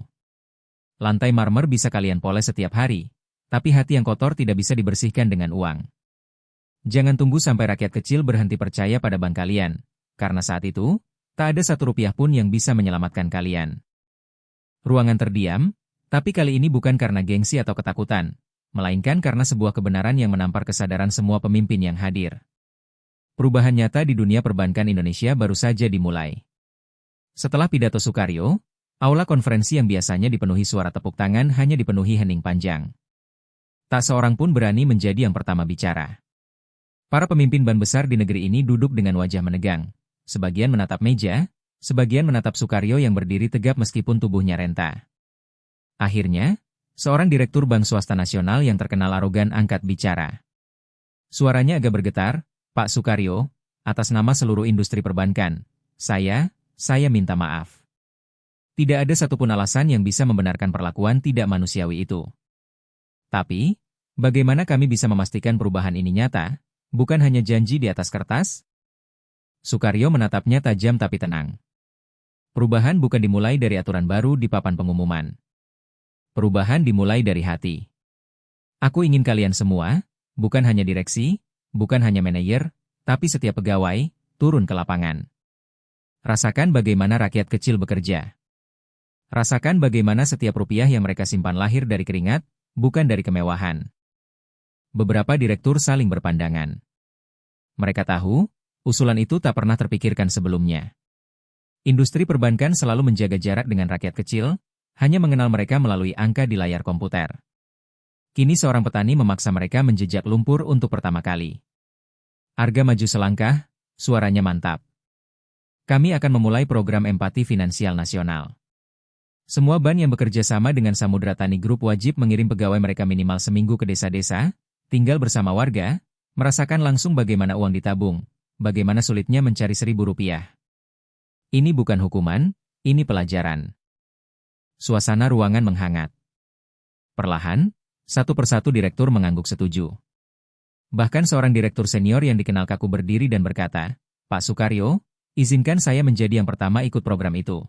Lantai marmer bisa kalian poles setiap hari, tapi hati yang kotor tidak bisa dibersihkan dengan uang. Jangan tunggu sampai rakyat kecil berhenti percaya pada bank kalian, karena saat itu, tak ada satu rupiah pun yang bisa menyelamatkan kalian. Ruangan terdiam, tapi kali ini bukan karena gengsi atau ketakutan, melainkan karena sebuah kebenaran yang menampar kesadaran semua pemimpin yang hadir. Perubahan nyata di dunia perbankan Indonesia baru saja dimulai. Setelah pidato Sukaryo, aula konferensi yang biasanya dipenuhi suara tepuk tangan hanya dipenuhi hening panjang. Tak seorang pun berani menjadi yang pertama bicara. Para pemimpin bank besar di negeri ini duduk dengan wajah menegang. Sebagian menatap meja, sebagian menatap Sukaryo yang berdiri tegap meskipun tubuhnya renta. Akhirnya, seorang direktur bank swasta nasional yang terkenal arogan angkat bicara. Suaranya agak bergetar, Pak Sukaryo, atas nama seluruh industri perbankan, saya minta maaf. Tidak ada satupun alasan yang bisa membenarkan perlakuan tidak manusiawi itu. Tapi, bagaimana kami bisa memastikan perubahan ini nyata, bukan hanya janji di atas kertas? Sukaryo menatapnya tajam tapi tenang. Perubahan bukan dimulai dari aturan baru di papan pengumuman. Perubahan dimulai dari hati. Aku ingin kalian semua, bukan hanya direksi, bukan hanya manajer, tapi setiap pegawai, turun ke lapangan. Rasakan bagaimana rakyat kecil bekerja. Rasakan bagaimana setiap rupiah yang mereka simpan lahir dari keringat, bukan dari kemewahan. Beberapa direktur saling berpandangan. Mereka tahu, usulan itu tak pernah terpikirkan sebelumnya. Industri perbankan selalu menjaga jarak dengan rakyat kecil, hanya mengenal mereka melalui angka di layar komputer. Kini seorang petani memaksa mereka menjejak lumpur untuk pertama kali. Arga maju selangkah, suaranya mantap. Kami akan memulai program empati finansial nasional. Semua bank yang bekerja sama dengan Samudra Tani Group wajib mengirim pegawai mereka minimal seminggu ke desa-desa, tinggal bersama warga, merasakan langsung bagaimana uang ditabung, bagaimana sulitnya mencari Rp1.000. Ini bukan hukuman, ini pelajaran. Suasana ruangan menghangat. Perlahan, satu persatu direktur mengangguk setuju. Bahkan seorang direktur senior yang dikenal kaku berdiri dan berkata, Pak Sukaryo, izinkan saya menjadi yang pertama ikut program itu.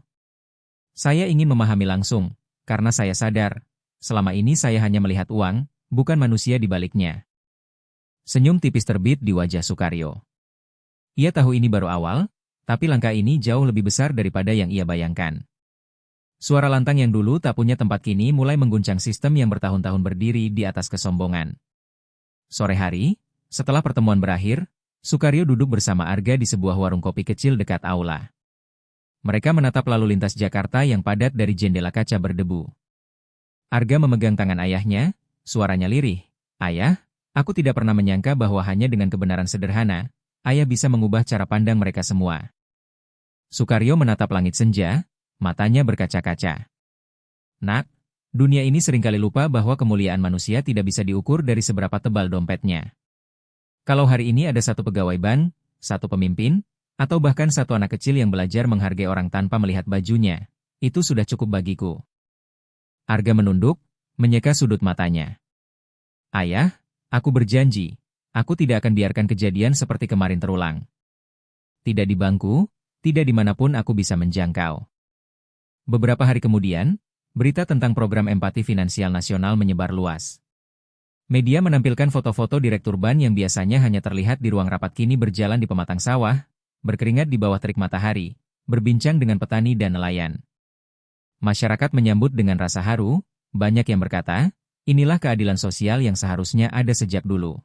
Saya ingin memahami langsung, karena saya sadar, selama ini saya hanya melihat uang, bukan manusia di baliknya. Senyum tipis terbit di wajah Sukaryo. Ia tahu ini baru awal, tapi langkah ini jauh lebih besar daripada yang ia bayangkan. Suara lantang yang dulu tak punya tempat kini mulai mengguncang sistem yang bertahun-tahun berdiri di atas kesombongan. Sore hari, setelah pertemuan berakhir, Sukaryo duduk bersama Arga di sebuah warung kopi kecil dekat aula. Mereka menatap lalu lintas Jakarta yang padat dari jendela kaca berdebu. Arga memegang tangan ayahnya, suaranya lirih. Ayah, aku tidak pernah menyangka bahwa hanya dengan kebenaran sederhana, ayah bisa mengubah cara pandang mereka semua. Sukaryo menatap langit senja, matanya berkaca-kaca. Nak, dunia ini seringkali lupa bahwa kemuliaan manusia tidak bisa diukur dari seberapa tebal dompetnya. Kalau hari ini ada satu pegawai bank, satu pemimpin, atau bahkan satu anak kecil yang belajar menghargai orang tanpa melihat bajunya, itu sudah cukup bagiku. Arga menunduk, menyeka sudut matanya. Ayah, aku berjanji, aku tidak akan biarkan kejadian seperti kemarin terulang. Tidak di bangku, tidak dimanapun aku bisa menjangkau. Beberapa hari kemudian, berita tentang program empati finansial nasional menyebar luas. Media menampilkan foto-foto direktur bank yang biasanya hanya terlihat di ruang rapat kini berjalan di pematang sawah, berkeringat di bawah terik matahari, berbincang dengan petani dan nelayan. Masyarakat menyambut dengan rasa haru, banyak yang berkata, inilah keadilan sosial yang seharusnya ada sejak dulu.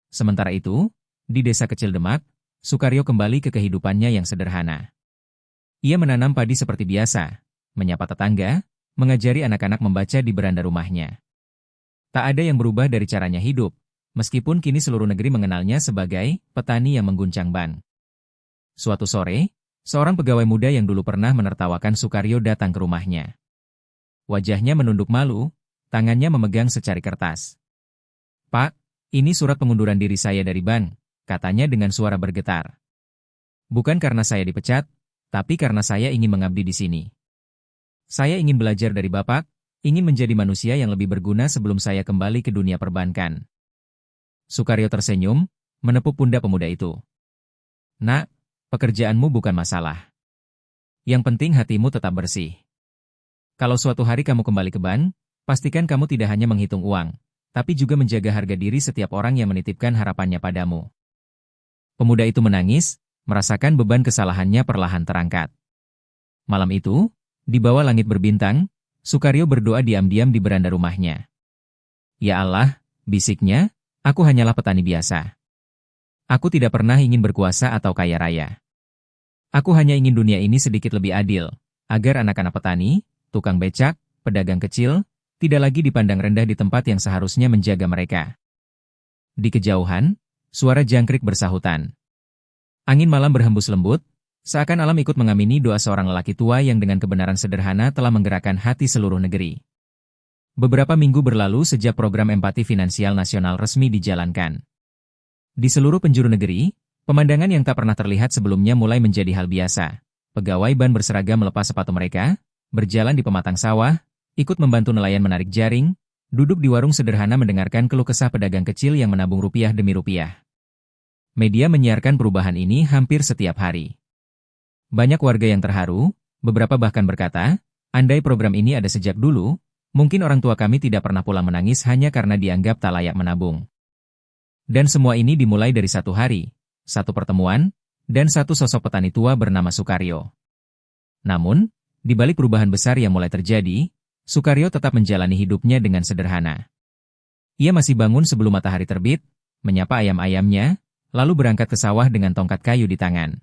Sementara itu, di desa kecil Demak, Sukaryo kembali ke kehidupannya yang sederhana. Ia menanam padi seperti biasa, menyapa tetangga, mengajari anak-anak membaca di beranda rumahnya. Tak ada yang berubah dari caranya hidup, meskipun kini seluruh negeri mengenalnya sebagai petani yang mengguncang bank. Suatu sore, Seorang pegawai muda yang dulu pernah menertawakan Sukaryo datang ke rumahnya. Wajahnya menunduk malu, tangannya memegang secari kertas. "Pak, ini surat pengunduran diri saya dari bank," katanya dengan suara bergetar. "Bukan karena saya dipecat, tapi karena saya ingin mengabdi di sini. Saya ingin belajar dari Bapak, ingin menjadi manusia yang lebih berguna sebelum saya kembali ke dunia perbankan." Sukaryo tersenyum, menepuk pundak pemuda itu. "Nak, pekerjaanmu bukan masalah. Yang penting hatimu tetap bersih. Kalau suatu hari kamu kembali ke bank, pastikan kamu tidak hanya menghitung uang, tapi juga menjaga harga diri setiap orang yang menitipkan harapannya padamu." Pemuda itu menangis, merasakan beban kesalahannya perlahan terangkat. Malam itu, di bawah langit berbintang, Sukaryo berdoa diam-diam di beranda rumahnya. "Ya Allah," bisiknya, "aku hanyalah petani biasa. Aku tidak pernah ingin berkuasa atau kaya raya. Aku hanya ingin dunia ini sedikit lebih adil, agar anak-anak petani, tukang becak, pedagang kecil, tidak lagi dipandang rendah di tempat yang seharusnya menjaga mereka." Di kejauhan, suara jangkrik bersahutan. Angin malam berhembus lembut, seakan alam ikut mengamini doa seorang lelaki tua yang dengan kebenaran sederhana telah menggerakkan hati seluruh negeri. Beberapa minggu berlalu sejak program empati finansial nasional resmi dijalankan. Di seluruh penjuru negeri, pemandangan yang tak pernah terlihat sebelumnya mulai menjadi hal biasa. Pegawai ban berseragam melepas sepatu mereka, berjalan di pematang sawah, ikut membantu nelayan menarik jaring, duduk di warung sederhana mendengarkan keluh kesah pedagang kecil yang menabung rupiah demi rupiah. Media menyiarkan perubahan ini hampir setiap hari. Banyak warga yang terharu, beberapa bahkan berkata, "Andai program ini ada sejak dulu, mungkin orang tua kami tidak pernah pulang menangis hanya karena dianggap tak layak menabung." Dan semua ini dimulai dari satu hari, satu pertemuan, dan satu sosok petani tua bernama Sukaryo. Namun, di balik perubahan besar yang mulai terjadi, Sukaryo tetap menjalani hidupnya dengan sederhana. Ia masih bangun sebelum matahari terbit, menyapa ayam-ayamnya, lalu berangkat ke sawah dengan tongkat kayu di tangan.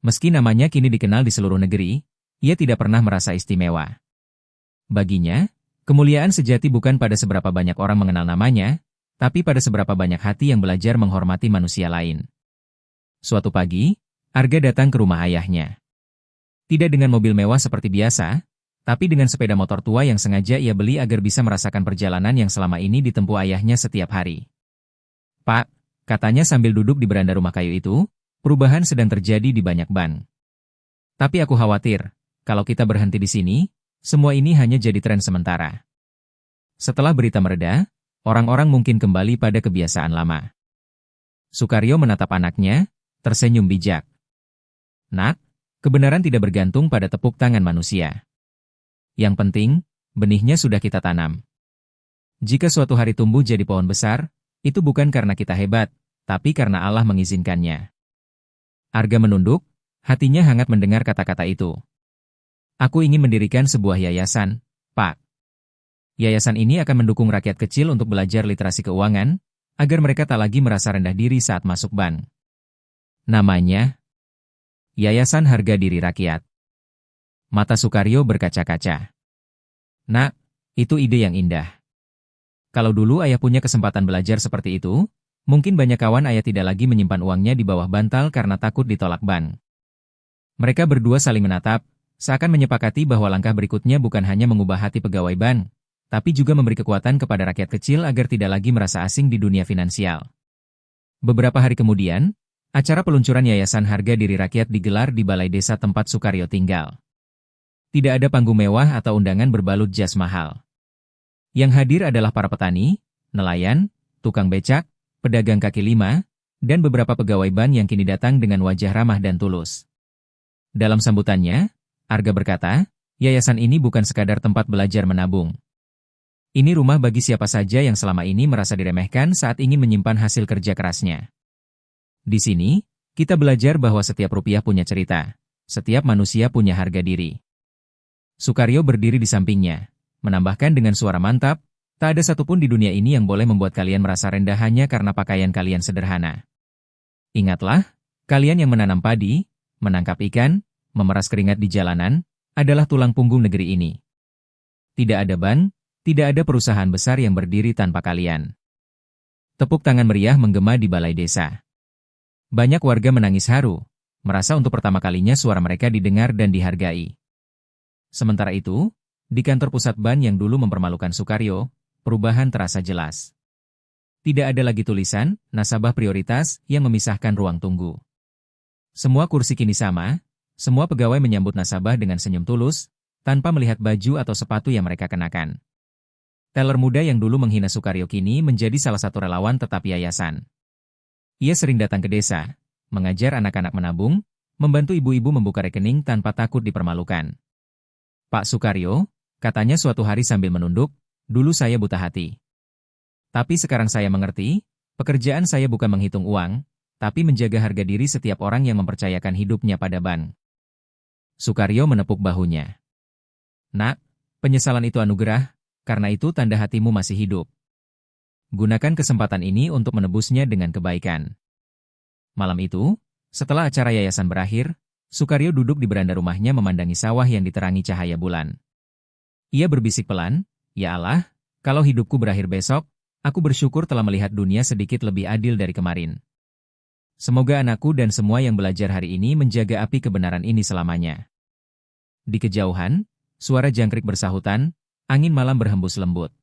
Meski namanya kini dikenal di seluruh negeri, ia tidak pernah merasa istimewa. Baginya, kemuliaan sejati bukan pada seberapa banyak orang mengenal namanya, tapi pada seberapa banyak hati yang belajar menghormati manusia lain. Suatu pagi, Arga datang ke rumah ayahnya. Tidak dengan mobil mewah seperti biasa, tapi dengan sepeda motor tua yang sengaja ia beli agar bisa merasakan perjalanan yang selama ini ditempuh ayahnya setiap hari. "Pak," katanya sambil duduk di beranda rumah kayu itu, "perubahan sedang terjadi di banyak bank. Tapi aku khawatir, kalau kita berhenti di sini, semua ini hanya jadi tren sementara. Setelah berita mereda, orang-orang mungkin kembali pada kebiasaan lama." Sukaryo menatap anaknya, tersenyum bijak. "Nak, kebenaran tidak bergantung pada tepuk tangan manusia. Yang penting, benihnya sudah kita tanam. Jika suatu hari tumbuh jadi pohon besar, itu bukan karena kita hebat, tapi karena Allah mengizinkannya." Arga menunduk, hatinya hangat mendengar kata-kata itu. "Aku ingin mendirikan sebuah yayasan, Pak. Yayasan ini akan mendukung rakyat kecil untuk belajar literasi keuangan, agar mereka tak lagi merasa rendah diri saat masuk bank. Namanya Yayasan Harga Diri Rakyat." Mata Sukaryo berkaca-kaca. "Nak, itu ide yang indah. Kalau dulu ayah punya kesempatan belajar seperti itu, mungkin banyak kawan ayah tidak lagi menyimpan uangnya di bawah bantal karena takut ditolak bank." Mereka berdua saling menatap, seakan menyepakati bahwa langkah berikutnya bukan hanya mengubah hati pegawai bank, tapi juga memberi kekuatan kepada rakyat kecil agar tidak lagi merasa asing di dunia finansial. Beberapa hari kemudian, acara peluncuran Yayasan Harga Diri Rakyat digelar di balai desa tempat Sukaryo tinggal. Tidak ada panggung mewah atau undangan berbalut jas mahal. Yang hadir adalah para petani, nelayan, tukang becak, pedagang kaki lima, dan beberapa pegawai bank yang kini datang dengan wajah ramah dan tulus. Dalam sambutannya, Arga berkata, "Yayasan ini bukan sekadar tempat belajar menabung. Ini rumah bagi siapa saja yang selama ini merasa diremehkan saat ingin menyimpan hasil kerja kerasnya. Di sini, kita belajar bahwa setiap rupiah punya cerita, setiap manusia punya harga diri." Sukaryo berdiri di sampingnya, menambahkan dengan suara mantap, "Tak ada satupun di dunia ini yang boleh membuat kalian merasa rendah hanya karena pakaian kalian sederhana. Ingatlah, kalian yang menanam padi, menangkap ikan, memeras keringat di jalanan, adalah tulang punggung negeri ini. Tidak ada bank, tidak ada perusahaan besar yang berdiri tanpa kalian." Tepuk tangan meriah menggema di balai desa. Banyak warga menangis haru, merasa untuk pertama kalinya suara mereka didengar dan dihargai. Sementara itu, di kantor pusat BAN yang dulu mempermalukan Sukaryo, perubahan terasa jelas. Tidak ada lagi tulisan, nasabah prioritas, yang memisahkan ruang tunggu. Semua kursi kini sama, semua pegawai menyambut nasabah dengan senyum tulus, tanpa melihat baju atau sepatu yang mereka kenakan. Teller muda yang dulu menghina Sukaryo kini menjadi salah satu relawan tetap yayasan. Ia sering datang ke desa, mengajar anak-anak menabung, membantu ibu-ibu membuka rekening tanpa takut dipermalukan. Pak Sukaryo, katanya suatu hari sambil menunduk, dulu saya buta hati. Tapi sekarang saya mengerti, pekerjaan saya bukan menghitung uang, tapi menjaga harga diri setiap orang yang mempercayakan hidupnya pada BAN. Sukaryo menepuk bahunya. Nak, penyesalan itu anugerah, karena itu tanda hatimu masih hidup. Gunakan kesempatan ini untuk menebusnya dengan kebaikan. Malam itu, setelah acara yayasan berakhir, Sukaryo duduk di beranda rumahnya memandangi sawah yang diterangi cahaya bulan. Ia berbisik pelan, "Ya Allah, kalau hidupku berakhir besok, aku bersyukur telah melihat dunia sedikit lebih adil dari kemarin. Semoga anakku dan semua yang belajar hari ini menjaga api kebenaran ini selamanya." Di kejauhan, suara jangkrik bersahutan, angin malam berhembus lembut.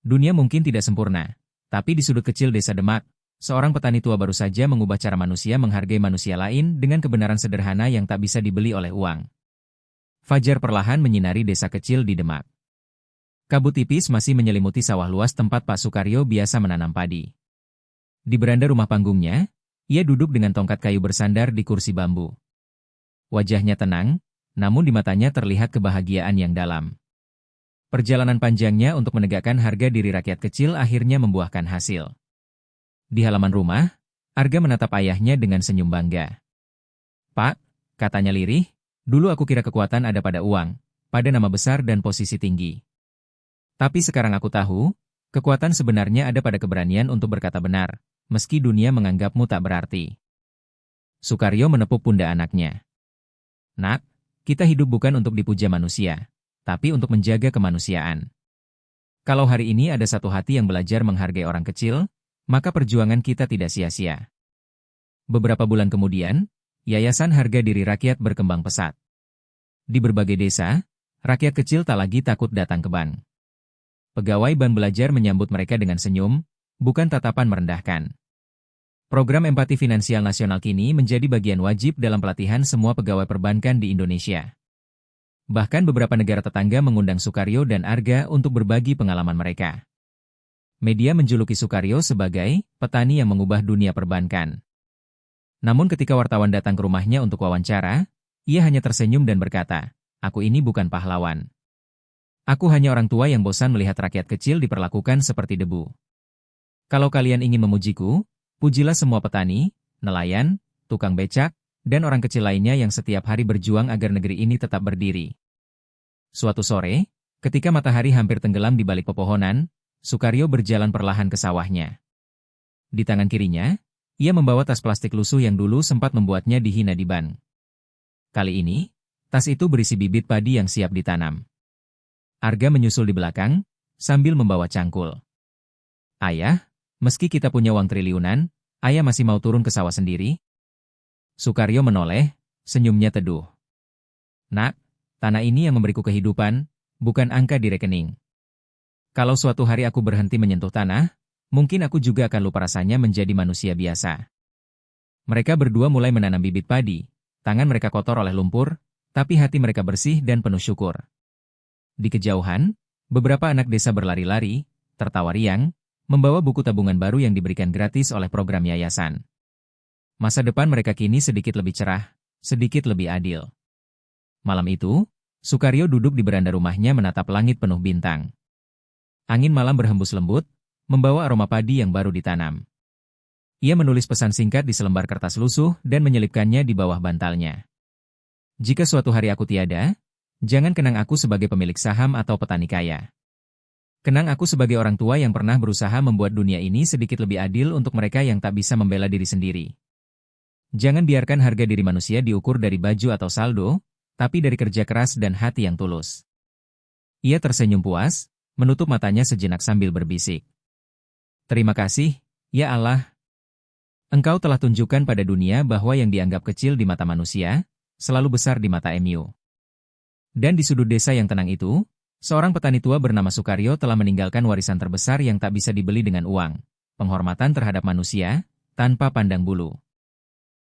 Dunia mungkin tidak sempurna, tapi di sudut kecil desa Demak, seorang petani tua baru saja mengubah cara manusia menghargai manusia lain dengan kebenaran sederhana yang tak bisa dibeli oleh uang. Fajar perlahan menyinari desa kecil di Demak. Kabut tipis masih menyelimuti sawah luas tempat Pak Sukaryo biasa menanam padi. Di beranda rumah panggungnya, ia duduk dengan tongkat kayu bersandar di kursi bambu. Wajahnya tenang, namun di matanya terlihat kebahagiaan yang dalam. Perjalanan panjangnya untuk menegakkan harga diri rakyat kecil akhirnya membuahkan hasil. Di halaman rumah, Arga menatap ayahnya dengan senyum bangga. "Pak," katanya lirih, "dulu aku kira kekuatan ada pada uang, pada nama besar dan posisi tinggi. Tapi sekarang aku tahu, kekuatan sebenarnya ada pada keberanian untuk berkata benar, meski dunia menganggapmu tak berarti." Sukaryo menepuk pundak anaknya. "Nak, kita hidup bukan untuk dipuja manusia, tapi untuk menjaga kemanusiaan. Kalau hari ini ada satu hati yang belajar menghargai orang kecil, maka perjuangan kita tidak sia-sia." Beberapa bulan kemudian, Yayasan Harga Diri Rakyat berkembang pesat. Di berbagai desa, rakyat kecil tak lagi takut datang ke BAN. Pegawai BAN belajar menyambut mereka dengan senyum, bukan tatapan merendahkan. Program Empati Finansial Nasional kini menjadi bagian wajib dalam pelatihan semua pegawai perbankan di Indonesia. Bahkan beberapa negara tetangga mengundang Sukaryo dan Arga untuk berbagi pengalaman mereka. Media menjuluki Sukaryo sebagai petani yang mengubah dunia perbankan. Namun ketika wartawan datang ke rumahnya untuk wawancara, ia hanya tersenyum dan berkata, "Aku ini bukan pahlawan. Aku hanya orang tua yang bosan melihat rakyat kecil diperlakukan seperti debu. Kalau kalian ingin memujiku, pujilah semua petani, nelayan, tukang becak, dan orang kecil lainnya yang setiap hari berjuang agar negeri ini tetap berdiri." Suatu sore, ketika matahari hampir tenggelam di balik pepohonan, Sukaryo berjalan perlahan ke sawahnya. Di tangan kirinya, ia membawa tas plastik lusuh yang dulu sempat membuatnya dihina di BAN. Kali ini, tas itu berisi bibit padi yang siap ditanam. Arga menyusul di belakang, sambil membawa cangkul. "Ayah, meski kita punya uang triliunan, ayah masih mau turun ke sawah sendiri?" Sukaryo menoleh, senyumnya teduh. "Nak, tanah ini yang memberiku kehidupan, bukan angka di rekening. Kalau suatu hari aku berhenti menyentuh tanah, mungkin aku juga akan lupa rasanya menjadi manusia biasa." Mereka berdua mulai menanam bibit padi. Tangan mereka kotor oleh lumpur, tapi hati mereka bersih dan penuh syukur. Di kejauhan, beberapa anak desa berlari-lari, tertawa riang, membawa buku tabungan baru yang diberikan gratis oleh program yayasan. Masa depan mereka kini sedikit lebih cerah, sedikit lebih adil. Malam itu, Sukaryo duduk di beranda rumahnya menatap langit penuh bintang. Angin malam berhembus lembut, membawa aroma padi yang baru ditanam. Ia menulis pesan singkat di selembar kertas lusuh dan menyelipkannya di bawah bantalnya. "Jika suatu hari aku tiada, jangan kenang aku sebagai pemilik saham atau petani kaya. Kenang aku sebagai orang tua yang pernah berusaha membuat dunia ini sedikit lebih adil untuk mereka yang tak bisa membela diri sendiri. Jangan biarkan harga diri manusia diukur dari baju atau saldo, tapi dari kerja keras dan hati yang tulus." Ia tersenyum puas, menutup matanya sejenak sambil berbisik, "Terima kasih, ya Allah." Engkau telah tunjukkan pada dunia bahwa yang dianggap kecil di mata manusia, selalu besar di mata MU. Dan di sudut desa yang tenang itu, seorang petani tua bernama Sukaryo telah meninggalkan warisan terbesar yang tak bisa dibeli dengan uang, penghormatan terhadap manusia, tanpa pandang bulu.